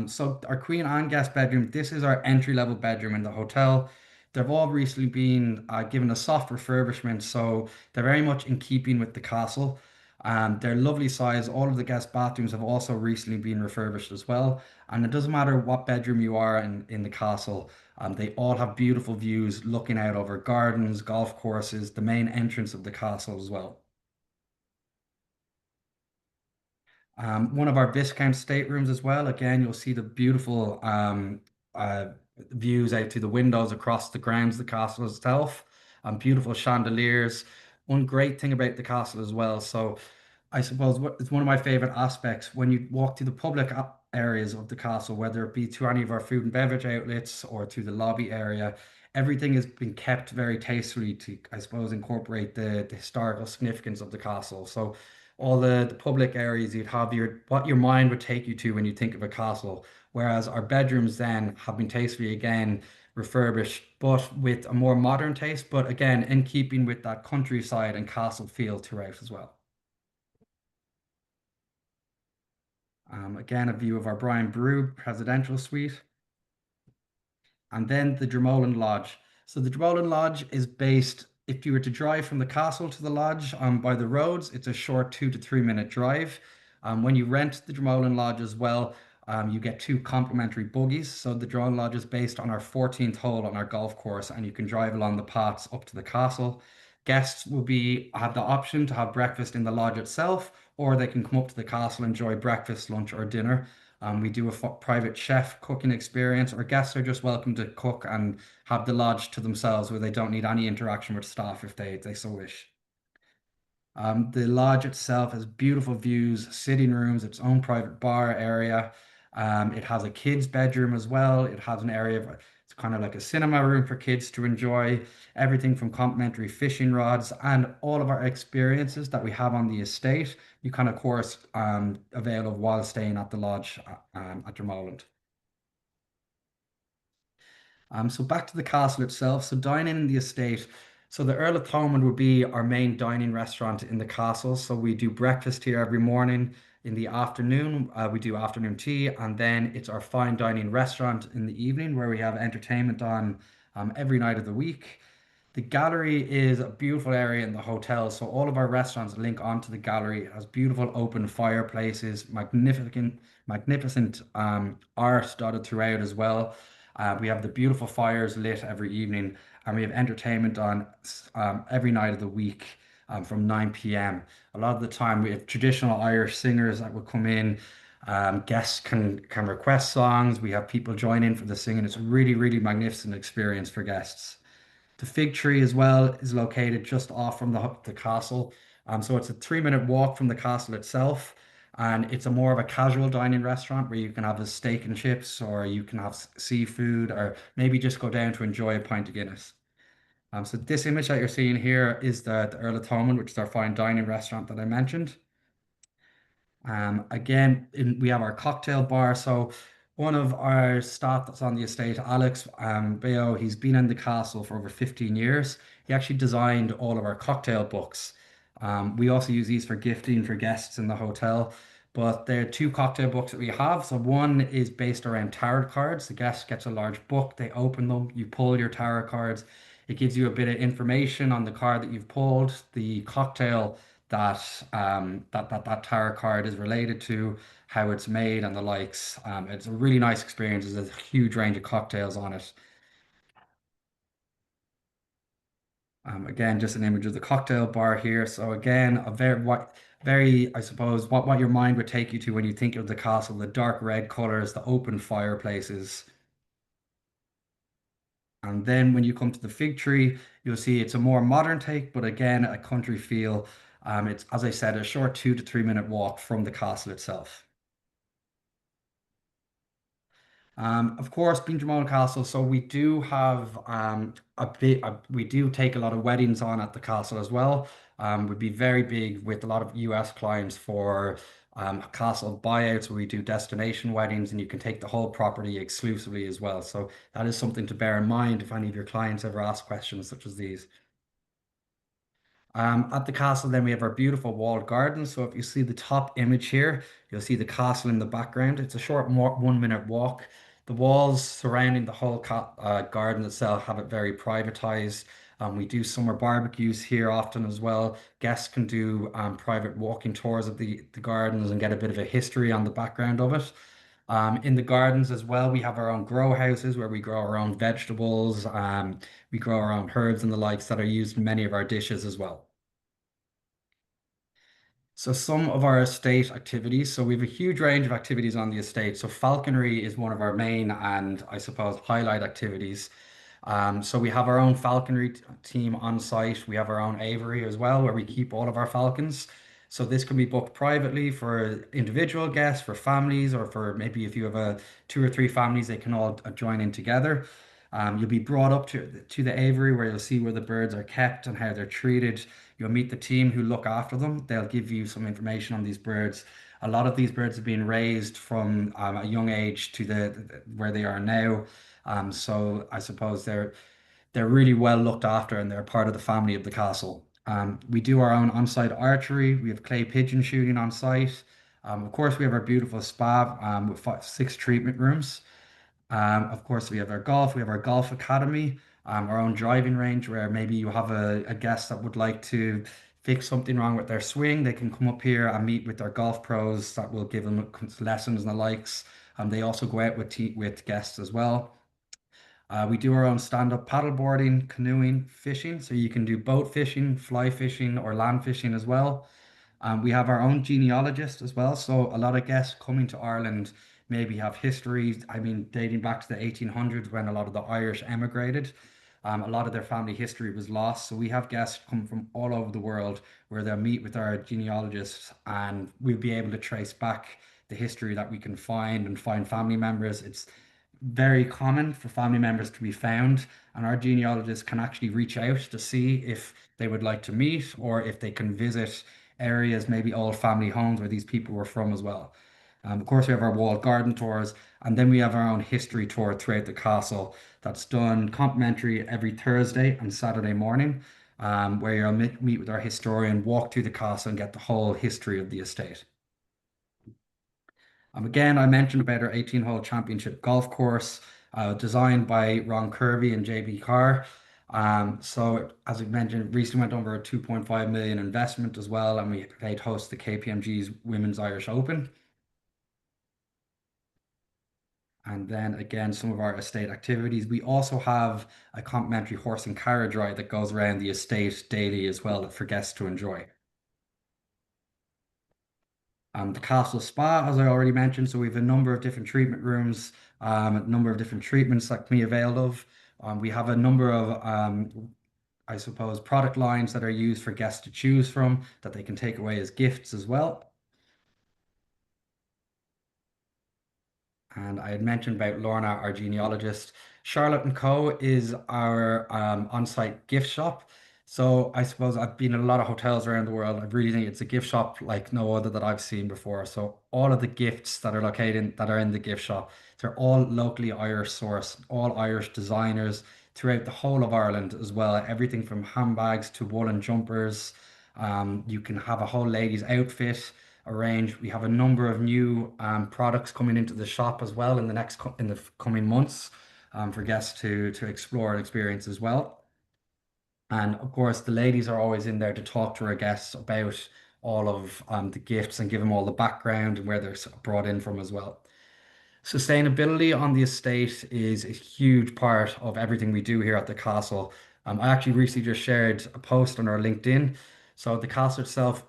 So our Queen Anne guest bedroom, this is our entry-level bedroom in the hotel. They've all recently been given a soft refurbishment, so they're very much in keeping with the castle. They're lovely size. All of the guest bathrooms have also recently been refurbished as well. And it doesn't matter what bedroom you are in the castle, they all have beautiful views looking out over gardens, golf courses, the main entrance of the castle as well. One of our Viscount staterooms as well. Again, you'll see the beautiful uh, views out to the windows across the grounds of the castle itself, and beautiful chandeliers. One great thing about the castle as well. So I suppose it's one of my favorite aspects when you walk to the public areas of the castle, whether it be to any of our food and beverage outlets or to the lobby area. Everything has been kept very tastefully to, I suppose, incorporate the historical significance of the castle. So all the public areas, you'd have what your mind would take you to when you think of a castle. Whereas our bedrooms then have been tastefully again refurbished, but with a more modern taste, but again in keeping with that countryside and castle feel throughout as well. Again, a view of our Brian Brew presidential suite. And then the Dromoland Lodge. So the Dromoland Lodge is based, if you were to drive from the castle to the lodge by the roads, it's a short 2 to 3 minute drive. When you rent the Dromoland Lodge as well, you get 2 complimentary buggies. So the Dromoland Lodge is based on our 14th hole on our golf course, and you can drive along the paths up to the castle. Guests will have the option to have breakfast in the lodge itself, or they can come up to the castle, enjoy breakfast, lunch, or dinner. We do a private chef cooking experience. Our guests are just welcome to cook and have the lodge to themselves, where they don't need any interaction with staff if they so wish. The lodge itself has beautiful views, sitting rooms, its own private bar area. It has a kids' bedroom as well. It has an area it's kind of like a cinema room for kids to enjoy. Everything from complimentary fishing rods and all of our experiences that we have on the estate, you can of course avail of while staying at the lodge at Dromoland. So back to the castle itself. So dining in the estate. So the Earl of Thomond would be our main dining restaurant in the castle. So we do breakfast here every morning. In the afternoon, we do afternoon tea, and then it's our fine dining restaurant in the evening, where we have entertainment on every night of the week. The gallery is a beautiful area in the hotel, so all of our restaurants link onto the gallery. It has beautiful open fireplaces, magnificent art dotted throughout as well. We have the beautiful fires lit every evening, and we have entertainment on every night of the week from 9 p.m. A lot of the time, we have traditional Irish singers that will come in. Guests can request songs. We have people join in for the singing. It's a really, really magnificent experience for guests. The Fig Tree as well is located just off from the castle. So it's a 3 minute walk from the castle itself. And it's a more of a casual dining restaurant where you can have a steak and chips, or you can have seafood, or maybe just go down to enjoy a pint of Guinness. So this image that you're seeing here is the Earl of Thomond, which is our fine dining restaurant that I mentioned. Again, we have our cocktail bar. So one of our staff that's on the estate, Alex Bayo, he's been in the castle for over 15 years. He actually designed all of our cocktail books. We also use these for gifting for guests in the hotel. But there are 2 cocktail books that we have. So one is based around tarot cards. The guest gets a large book, they open them, you pull your tarot cards. It gives you a bit of information on the card that you've pulled, the cocktail that tarot card is related to, how it's made, and the likes. It's a really nice experience. There's a huge range of cocktails on it. Again, just an image of the cocktail bar here. So again, a very, I suppose, what your mind would take you to when you think of the castle, the dark red colors, the open fireplaces. And then when you come to the Fig Tree, you'll see it's a more modern take, but again, a country feel. It's, as I said, a short 2 to 3 minute walk from the castle itself. Of course, being Dromoland Castle, so we do have we do take a lot of weddings on at the castle as well. We'd be very big with a lot of US clients for castle buyouts where we do destination weddings and you can take the whole property exclusively as well. So that is something to bear in mind if any of your clients ever ask questions such as these. At the castle, then we have our beautiful walled garden. So if you see the top image here, you'll see the castle in the background. It's a short 1 minute walk. The walls surrounding the whole garden itself have it very privatized. We do summer barbecues here often as well. Guests can do private walking tours of the gardens and get a bit of a history on the background of it. In the gardens as well, we have our own grow houses where we grow our own vegetables. We grow our own herbs and the likes that are used in many of our dishes as well. So some of our estate activities. So we have a huge range of activities on the estate. So falconry is one of our main and I suppose highlight activities. So we have our own falconry team on site. We have our own aviary as well, where we keep all of our falcons. So this can be booked privately for individual guests, for families, or for maybe if you have a 2 or 3 families, they can all join in together. You'll be brought up to the aviary where you'll see where the birds are kept and how they're treated. You'll meet the team who look after them. They'll give you some information on these birds. A lot of these birds have been raised from a young age to where they are now. So I suppose they're really well looked after and they're part of the family of the castle. We do our own on-site archery. We have clay pigeon shooting on site. Of course, we have our beautiful spa with 6 treatment rooms. Of course, we have our golf. We have our golf academy, our own driving range where maybe you have a guest that would like to fix something wrong with their swing. They can come up here and meet with our golf pros that will give them lessons and the likes. They also go out with guests as well. We do our own stand-up paddleboarding, canoeing, fishing. So you can do boat fishing, fly fishing, or land fishing as well. We have our own genealogist as well. So a lot of guests coming to Ireland maybe have history, I mean, dating back to the 1800s when a lot of the Irish emigrated. A lot of their family history was lost. So we have guests come from all over the world where they'll meet with our genealogists and we'll be able to trace back the history that we can find and find family members. It's very common for family members to be found, and our genealogists can actually reach out to see if they would like to meet or if they can visit areas, maybe old family homes where these people were from as well. Of course, we have our walled garden tours, and then we have our own history tour throughout the castle that's done complimentary every Thursday and Saturday morning, where you'll meet with our historian, walk through the castle, and get the whole history of the estate. Again, I mentioned about our 18-hole championship golf course, designed by Ron Kirby and JB Carr. So as I mentioned, recently went over a 2.5 million investment as well, and we played host the KPMG's Women's Irish Open. And then again, some of our estate activities. We also have a complimentary horse and carriage ride that goes around the estate daily as well for guests to enjoy. The castle spa, as I already mentioned, so we have a number of different treatment rooms, a number of different treatments that can be availed of. We have a number of, I suppose, product lines that are used for guests to choose from that they can take away as gifts as well. And I had mentioned about Lorna, our genealogist. Charlotte and Co. is our on-site gift shop. So I suppose I've been in a lot of hotels around the world. I really think it's a gift shop like no other that I've seen before. So all of the gifts that are in the gift shop, they're all locally Irish sourced, all Irish designers throughout the whole of Ireland as well. Everything from handbags to woolen jumpers. You can have a whole ladies outfit arranged. We have a number of new products coming into the shop as well in the coming months for guests to explore and experience as well. And of course, the ladies are always in there to talk to our guests about all of the gifts and give them all the background and where they're brought in from as well. Sustainability on the estate is a huge part of everything we do here at the castle. I actually recently just shared a post on our LinkedIn. So the castle itself,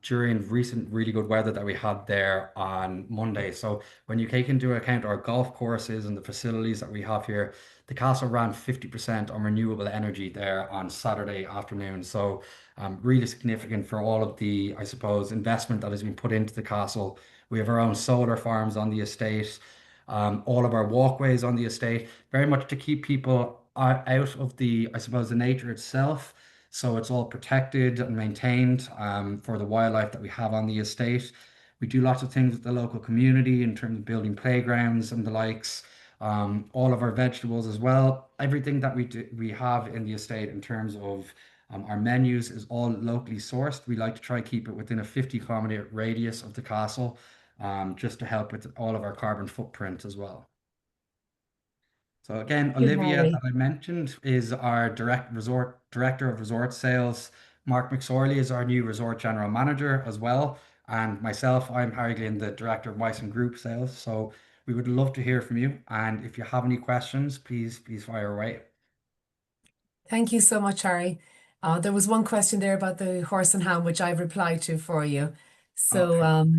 during recent really good weather that we had there on Monday. So when you take into account our golf courses and the facilities that we have here, the castle ran 50% on renewable energy there on Saturday afternoon. So really significant for all of the, I suppose, investment that has been put into the castle. We have our own solar farms on the estate. all of our walkways on the estate, very much to keep people out of the, I suppose, the nature itself. So it's all protected and maintained for the wildlife that we have on the estate. We do lots of things with the local community in terms of building playgrounds and the likes. All of our vegetables as well. Everything that we have in the estate in terms of our menus is all locally sourced. We like to try keep it within a 50-kilometer radius of the castle, just to help with all of our carbon footprint as well. So again, Thank you, Olivia, Harry. that I mentioned, is our director of resort sales. Mark McSorley is our new resort general manager as well. And myself, I'm Harry Glynn, the director of Myson Group Sales. So we would love to hear from you. And if you have any questions, please fire away. Thank you so much, Harry. There was one question there about the horse and ham, which I've replied to for you. So, Okay.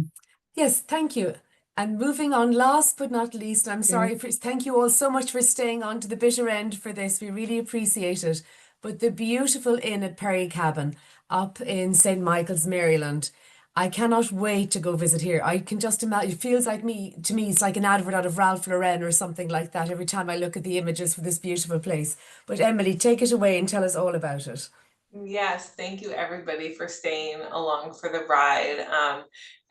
yes, thank you. And moving on, last but not least, I'm sorry for, thank you all so much for staying on to the bitter end for this. We really appreciate it. But the beautiful inn at Perry Cabin up in St. Michael's, Maryland. I cannot wait to go visit here. I can just imagine, it feels like to me, it's like an advert out of Ralph Lauren or something like that every time I look at the images for this beautiful place. But Emily, take it away and tell us all about it. Yes, thank you everybody for staying along for the ride.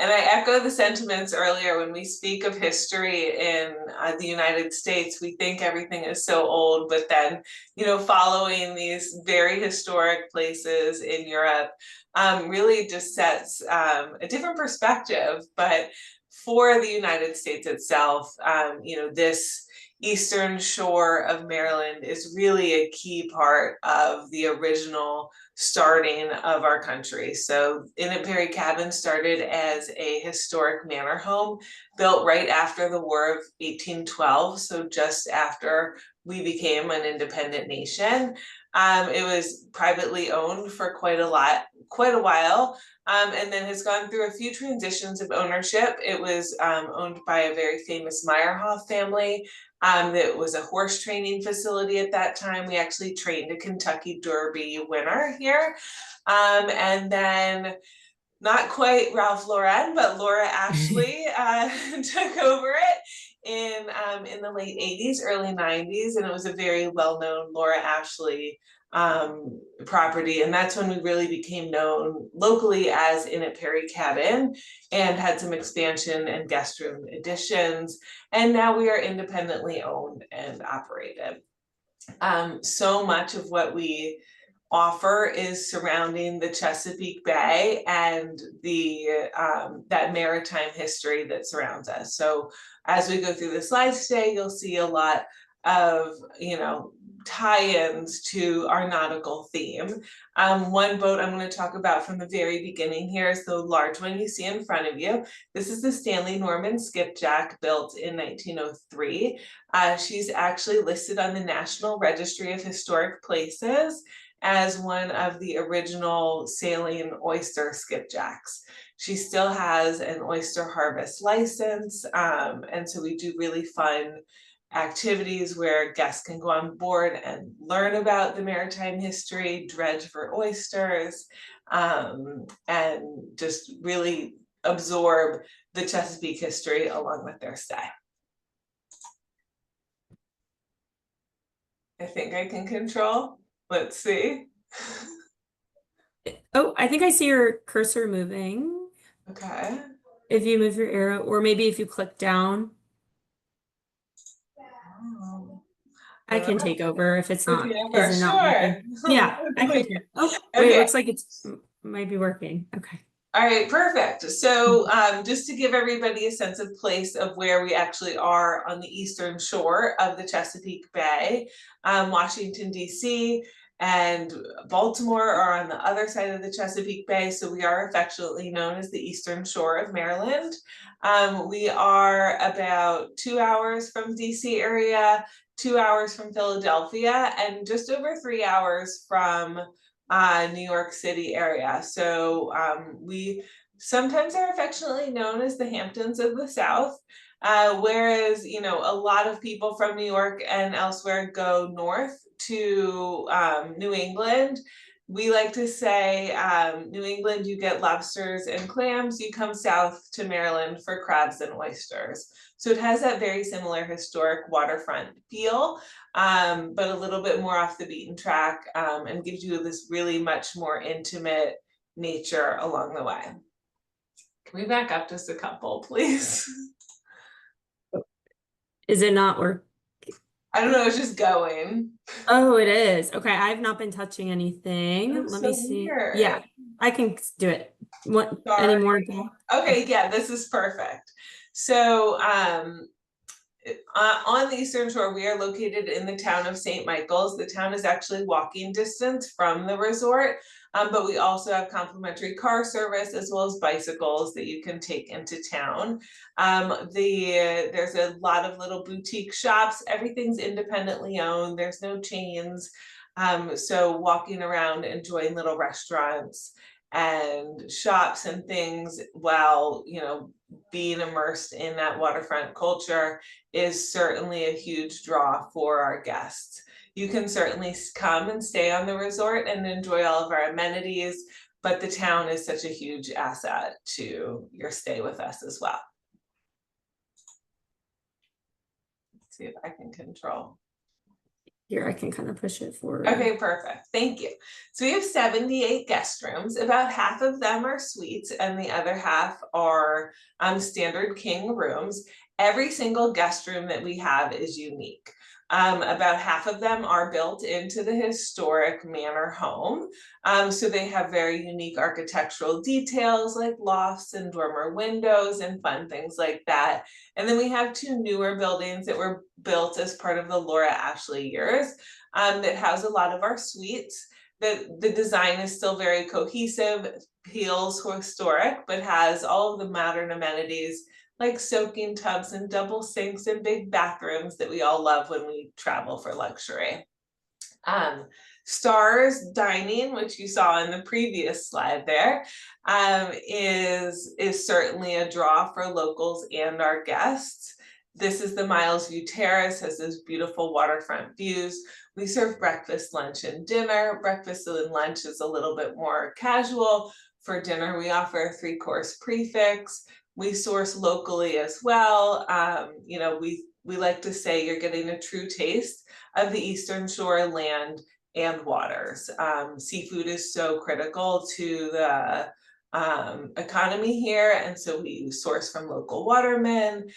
And I echo the sentiments earlier. When we speak of history in the United States, we think everything is so old, but then, following these very historic places in Europe really just sets a different perspective. But for the United States itself, this Eastern Shore of Maryland is really a key part of the original starting of our country. So Inn at Perry Cabin started as a historic manor home built right after the War of 1812, so just after we became an independent nation. It was privately owned for quite a while, and then has gone through a few transitions of ownership. It was owned by a very famous Meyerhoff family. That was a horse training facility at that time. We actually trained a Kentucky Derby winner here. And then not quite Ralph Lauren, but Laura Ashley took over it in the late 80s, early 90s. And it was a very well-known Laura Ashley property, and that's when we really became known locally as Inn at Perry Cabin, and had some expansion and guest room additions, and now we are independently owned and operated. So much of what we offer is surrounding the Chesapeake Bay and the that maritime history that surrounds us. So as we go through the slides today, you'll see a lot of tie-ins to our nautical theme. One boat I'm going to talk about from the very beginning here is the large one you see in front of you. This is the Stanley Norman Skipjack, built in 1903. She's actually listed on the National Registry of Historic Places as one of the original sailing oyster skipjacks. She still has an oyster harvest license, and so we do really fun activities where guests can go on board and learn about the maritime history, dredge for oysters, and just really absorb the Chesapeake history along with their stay. I think I can control. Let's see. Oh, I think I see your cursor moving. Okay. If you move your arrow, or maybe if you click down. I can take over if it's not. Sure. Yeah, I can. Oh, wait, it looks like it's might be working. Okay. All right, perfect. So just to give everybody a sense of place of where we actually are on the eastern shore of the Chesapeake Bay, Washington, D.C. and Baltimore are on the other side of the Chesapeake Bay. So we are affectionately known as the eastern shore of Maryland. We are about 2 hours from D.C. area, 2 hours from Philadelphia, and just over 3 hours from New York City area. So we sometimes are affectionately known as the Hamptons of the South, whereas, a lot of people from New York and elsewhere go north to New England. We like to say, New England, you get lobsters and clams. You come south to Maryland for crabs and oysters. So it has that very similar historic waterfront feel, but a little bit more off the beaten track, and gives you this really much more intimate nature along the way. Can we back up just a couple, please? Is it not work? I don't know, it's just going. Oh, it is. Okay, I've not been touching anything. That's Let so me see. weird. Yeah, I can do it. What, any Sorry. more? Okay, yeah, this is perfect. So on the Eastern Shore, we are located in the town of St. Michael's. The town is actually walking distance from the resort, but we also have complimentary car service as well as bicycles that you can take into town. There's a lot of little boutique shops. Everything's independently owned. There's no chains. So walking around, enjoying little restaurants and shops and things while, you know, being immersed in that waterfront culture is certainly a huge draw for our guests. You can certainly come and stay on the resort and enjoy all of our amenities, but the town is such a huge asset to your stay with us as well. Let's see if I can control. Here, I can kind of push it forward. Okay, perfect. Thank you. So we have 78 guest rooms. About half of them are suites and the other half are standard king rooms. Every single guest room that we have is unique. About half of them are built into the historic manor home. So they have very unique architectural details like lofts and dormer windows and fun things like that. And then we have 2 newer buildings that were built as part of the Laura Ashley years that house a lot of our suites. The design is still very cohesive, feels historic, but has all of the modern amenities like soaking tubs and double sinks and big bathrooms that we all love when we travel for luxury. Stars dining, which you saw in the previous slide there, is certainly a draw for locals and our guests. This is the Miles View Terrace, has those beautiful waterfront views. We serve breakfast, lunch, and dinner. Breakfast and lunch is a little bit more casual. For dinner, we offer a 3-course prefix. We source locally as well. You know, we like to say you're getting a true taste of the Eastern Shore land and waters. Seafood is so critical to the economy here, and so we source from local watermen,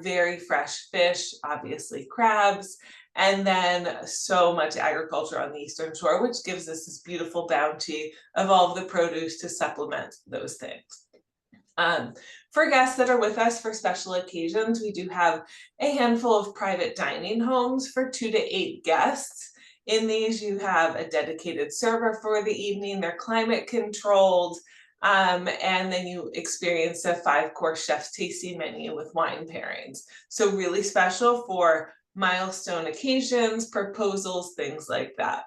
very fresh fish, obviously crabs, and then so much agriculture on the Eastern Shore, which gives us this beautiful bounty of all of the produce to supplement those things. For guests that are with us for special occasions, we do have a handful of private dining homes for 2 to 8 guests. In these, you have a dedicated server for the evening. They're climate controlled, and then you experience a 5-course chef's tasting menu with wine pairings. So really special for milestone occasions, proposals, things like that.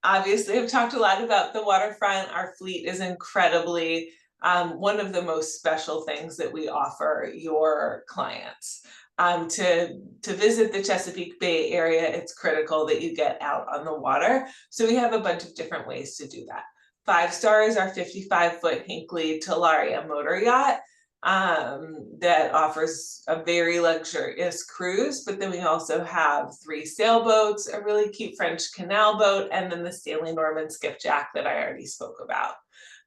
Obviously, I've talked a lot about the waterfront. Our fleet is incredibly one of the most special things that we offer your clients. To visit the Chesapeake Bay area, it's critical that you get out on the water. So we have a bunch of different ways to do that. 5 stars, our 55-foot Hinckley Talaria motor yacht that offers a very luxurious cruise, but then we also have 3 sailboats, a really cute French canal boat, and then the Stanley Norman skipjack that I already spoke about.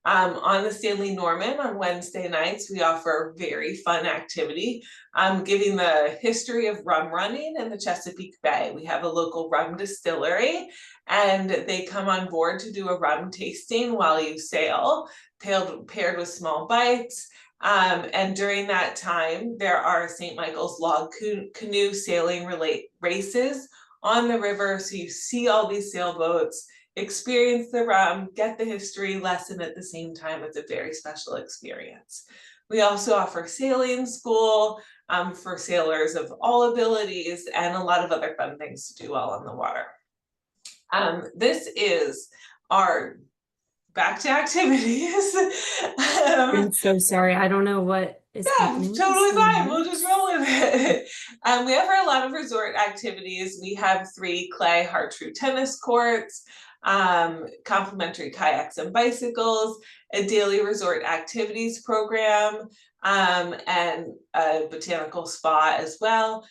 On the Stanley Norman on Wednesday nights, we offer very fun activity, giving the history of rum running in the Chesapeake Bay. We have a local rum distillery, and they come on board to do a rum tasting while you sail, paired with small bites. And during that time, there are St. Michael's log canoe sailing races on the river. So you see all these sailboats, experience the rum, get the history lesson at the same time. It's a very special experience. We also offer sailing school for sailors of all abilities and a lot of other fun things to do while on the water. This is our back to activities. I'm so sorry. I don't know what is Yeah, happening. totally So fine. We'll just roll with it. We have a lot of resort activities. We have 3 clay hard-true tennis courts, complimentary kayaks and bicycles, a daily resort activities program, and a botanical spa as well.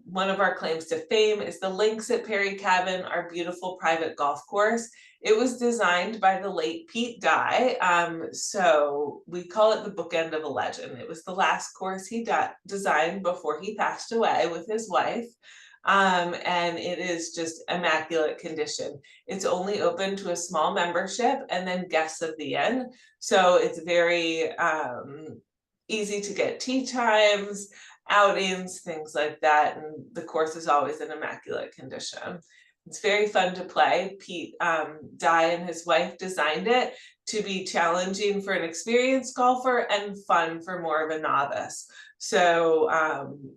One of our claims to fame is the Links at Perry Cabin, our beautiful private golf course. It was designed by the late Pete Dye, so we call it the bookend of a legend. It was the last course he designed before he passed away with his wife, and it is just immaculate condition. It's only open to a small membership and then guests of the inn, so it's very easy to get tea times, outings, things like that, and the course is always in immaculate condition. It's very fun to play. Pete Dye and his wife designed it to be challenging for an experienced golfer and fun for more of a novice. So,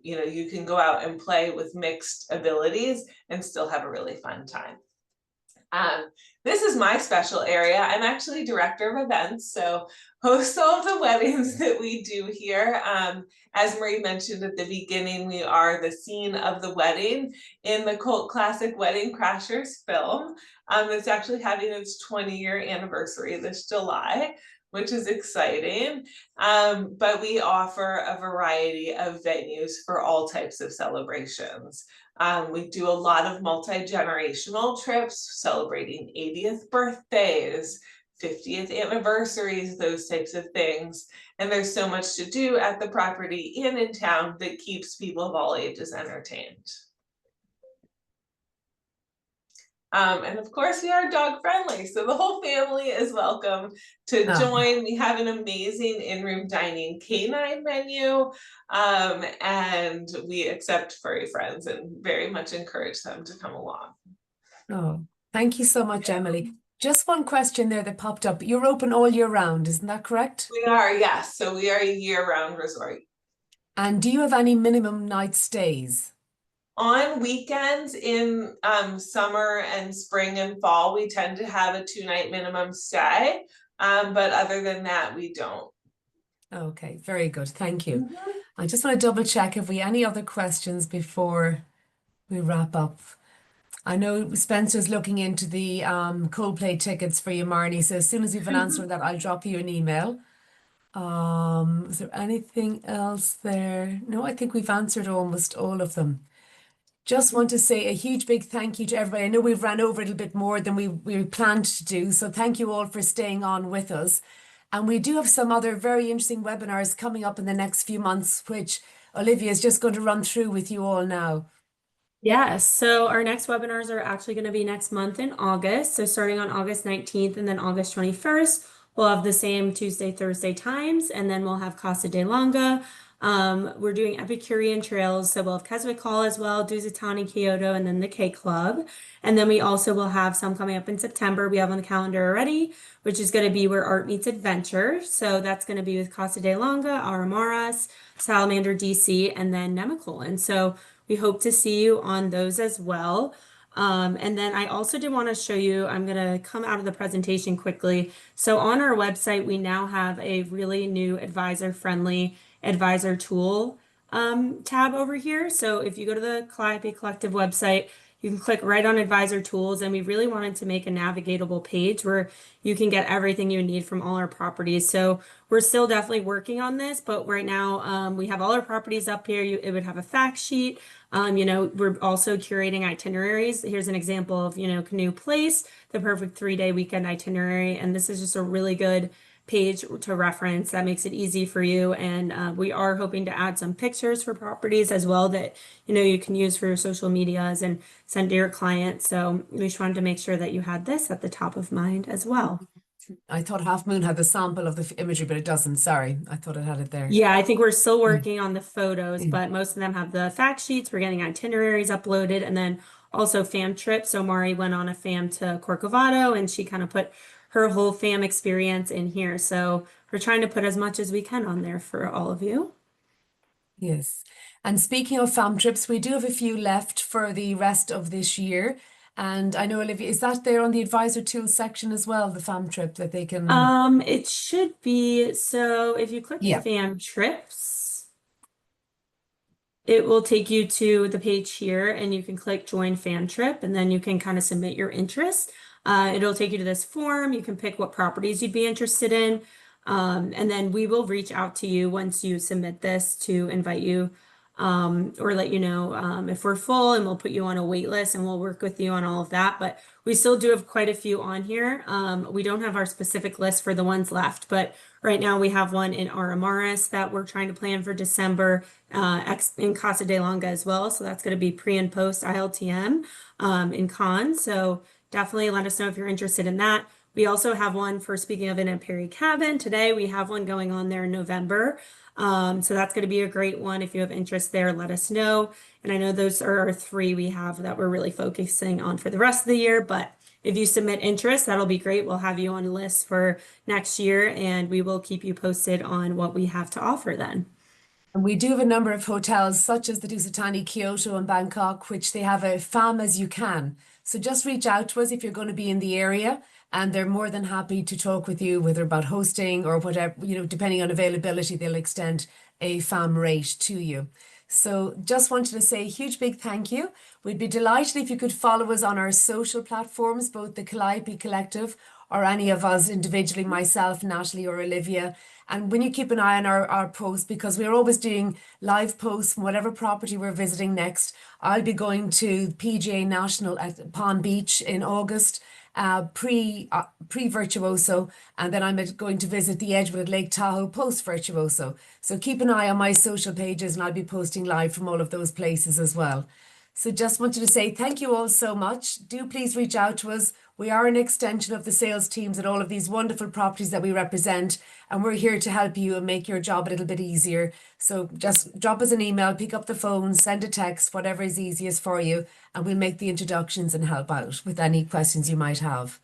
you know, you can go out and play with mixed abilities and still have a really fun time. This is my special area. I'm actually director of events, so host all of the weddings that we do here. As Marie mentioned at the beginning, we are the scene of the wedding in the cult classic Wedding Crashers film. It's actually having its 20-year anniversary this July, which is exciting. But we offer a variety of venues for all types of celebrations. We do a lot of multi-generational trips celebrating 80th birthdays, 50th anniversaries, those types of things. And there's so much to do at the property and in town that keeps people of all ages entertained. And of course, we are dog friendly, so the whole family is welcome to join. We have an amazing in-room dining canine menu, and we accept furry friends and very much encourage them to come along. Oh, thank you so much, Emily. Just one question there that popped up. You're open all year round, isn't that correct? We are, yes. So we are a year-round resort. And do you have any minimum night stays? On weekends in summer and spring and fall, we tend to have a 2-night minimum stay. But other than that, we don't. Okay, very good. Thank you. I just want to double check if we any other questions before we wrap up. I know Spencer's looking into the Coldplay tickets for you, Marnie. So as soon as we have an answer on that, I'll drop you an email. Is there anything else there? No, I think we've answered almost all of them. Just want to say a huge big thank you to everybody. I know we've ran over a little bit more than we planned to do. So thank you all for staying on with us. And we do have some other very interesting webinars coming up in the next few months, which Olivia is just going to run through with you all now. Yes, so our next webinars are actually going to be next month in August. So starting on August 19th and then August 21st, we'll have the same Tuesday, Thursday times, and then we'll have Casa de Longa. We're doing Epicurean trails, so we'll have Keswick Hall as well, Duzatani, Kyoto, and then the K Club. And then we also will have some coming up in September. We have on the calendar already, which is going to be Where Art Meets Adventure. So that's going to be with Casa de Longa, Aramaras, Salamander DC, and then Nemacolin. So we hope to see you on those as well. And then I also did want to show you, I'm going to come out of the presentation quickly. So on our website, we now have a really new advisor-friendly advisor tool tab over here. So if you go to the Calliope Collective website, you can click right on advisor tools, and we really wanted to make a navigatable page where you can get everything you need from all our properties. So we're still definitely working on this, but right now we have all our properties up here. It would have a fact sheet. You know, we're also curating itineraries. Here's an example of, you know, Canoe Place, the perfect 3-day weekend itinerary. And this is just a really good page to reference that makes it easy for you. And we are hoping to add some pictures for properties as well that, you know, you can use for your social medias and send to your clients. So we just wanted to make sure that you had this at the top of mind as well. I thought Half Moon had the sample of the imagery, but it doesn't. Sorry, I thought it had it there. Yeah, I think we're still working on the photos, but most of them have the fact sheets. We're getting itineraries uploaded, and then also fam trips. So Mari went on a fam to Corcovado, and she kind of put her whole fam experience in here. So we're trying to put as much as we can on there for all of you. Yes. And speaking of fam trips, we do have a few left for the rest of this year. And I know, Olivia, is that there on the advisor tools section as well, the fam trip that they can? It should be, so if you click Yeah. fam trips, it will take you to the page here and you can click join fan trip and then you can kind of submit your interest. It'll take you to this form. You can pick what properties you'd be interested in. And then we will reach out to you once you submit this to invite you or let you know if we're full, and we'll put you on a wait list and we'll work with you on all of that. But we still do have quite a few on here. We don't have our specific list for the ones left, but right now we have one in Aramaris that we're trying to plan for December, in Casa de Longa as well. So that's going to be pre and post ILTM in Cannes. So definitely let us know if you're interested in that. We also have one for, speaking of, in a Perry cabin today. We have one going on there in November. So that's going to be a great one. If you have interest there, let us know. And I know those are our 3 we have that we're really focusing on for the rest of the year. But if you submit interest, that'll be great. We'll have you on a list for next year, and we will keep you posted on what we have to offer then. And we do have a number of hotels, such as the Dusitani, Kyoto, and Bangkok, which they have a fam as you can. So just reach out to us if you're going to be in the area, and they're more than happy to talk with you, whether about hosting or whatever, depending on availability, they'll extend a fam rate to you. So just wanted to say a huge big thank you. We'd be delighted if you could follow us on our social platforms, both the Calliope Collective or any of us individually, myself, Natalie, or Olivia. And when you keep an eye on our posts, because we're always doing live posts from whatever property we're visiting next. I'll be going to PGA National at Palm Beach in August, pre-Virtuoso, and then I'm going to visit the Edgewood at Lake Tahoe post-Virtuoso. So keep an eye on my social pages and I'll be posting live from all of those places as well. So just wanted to say thank you all so much. Do please reach out to us. We are an extension of the sales teams at all of these wonderful properties that we represent, and we're here to help you and make your job a little bit easier. So just drop us an email, pick up the phone, send a text, whatever is easiest for you, and we'll make the introductions and help out with any questions you might have.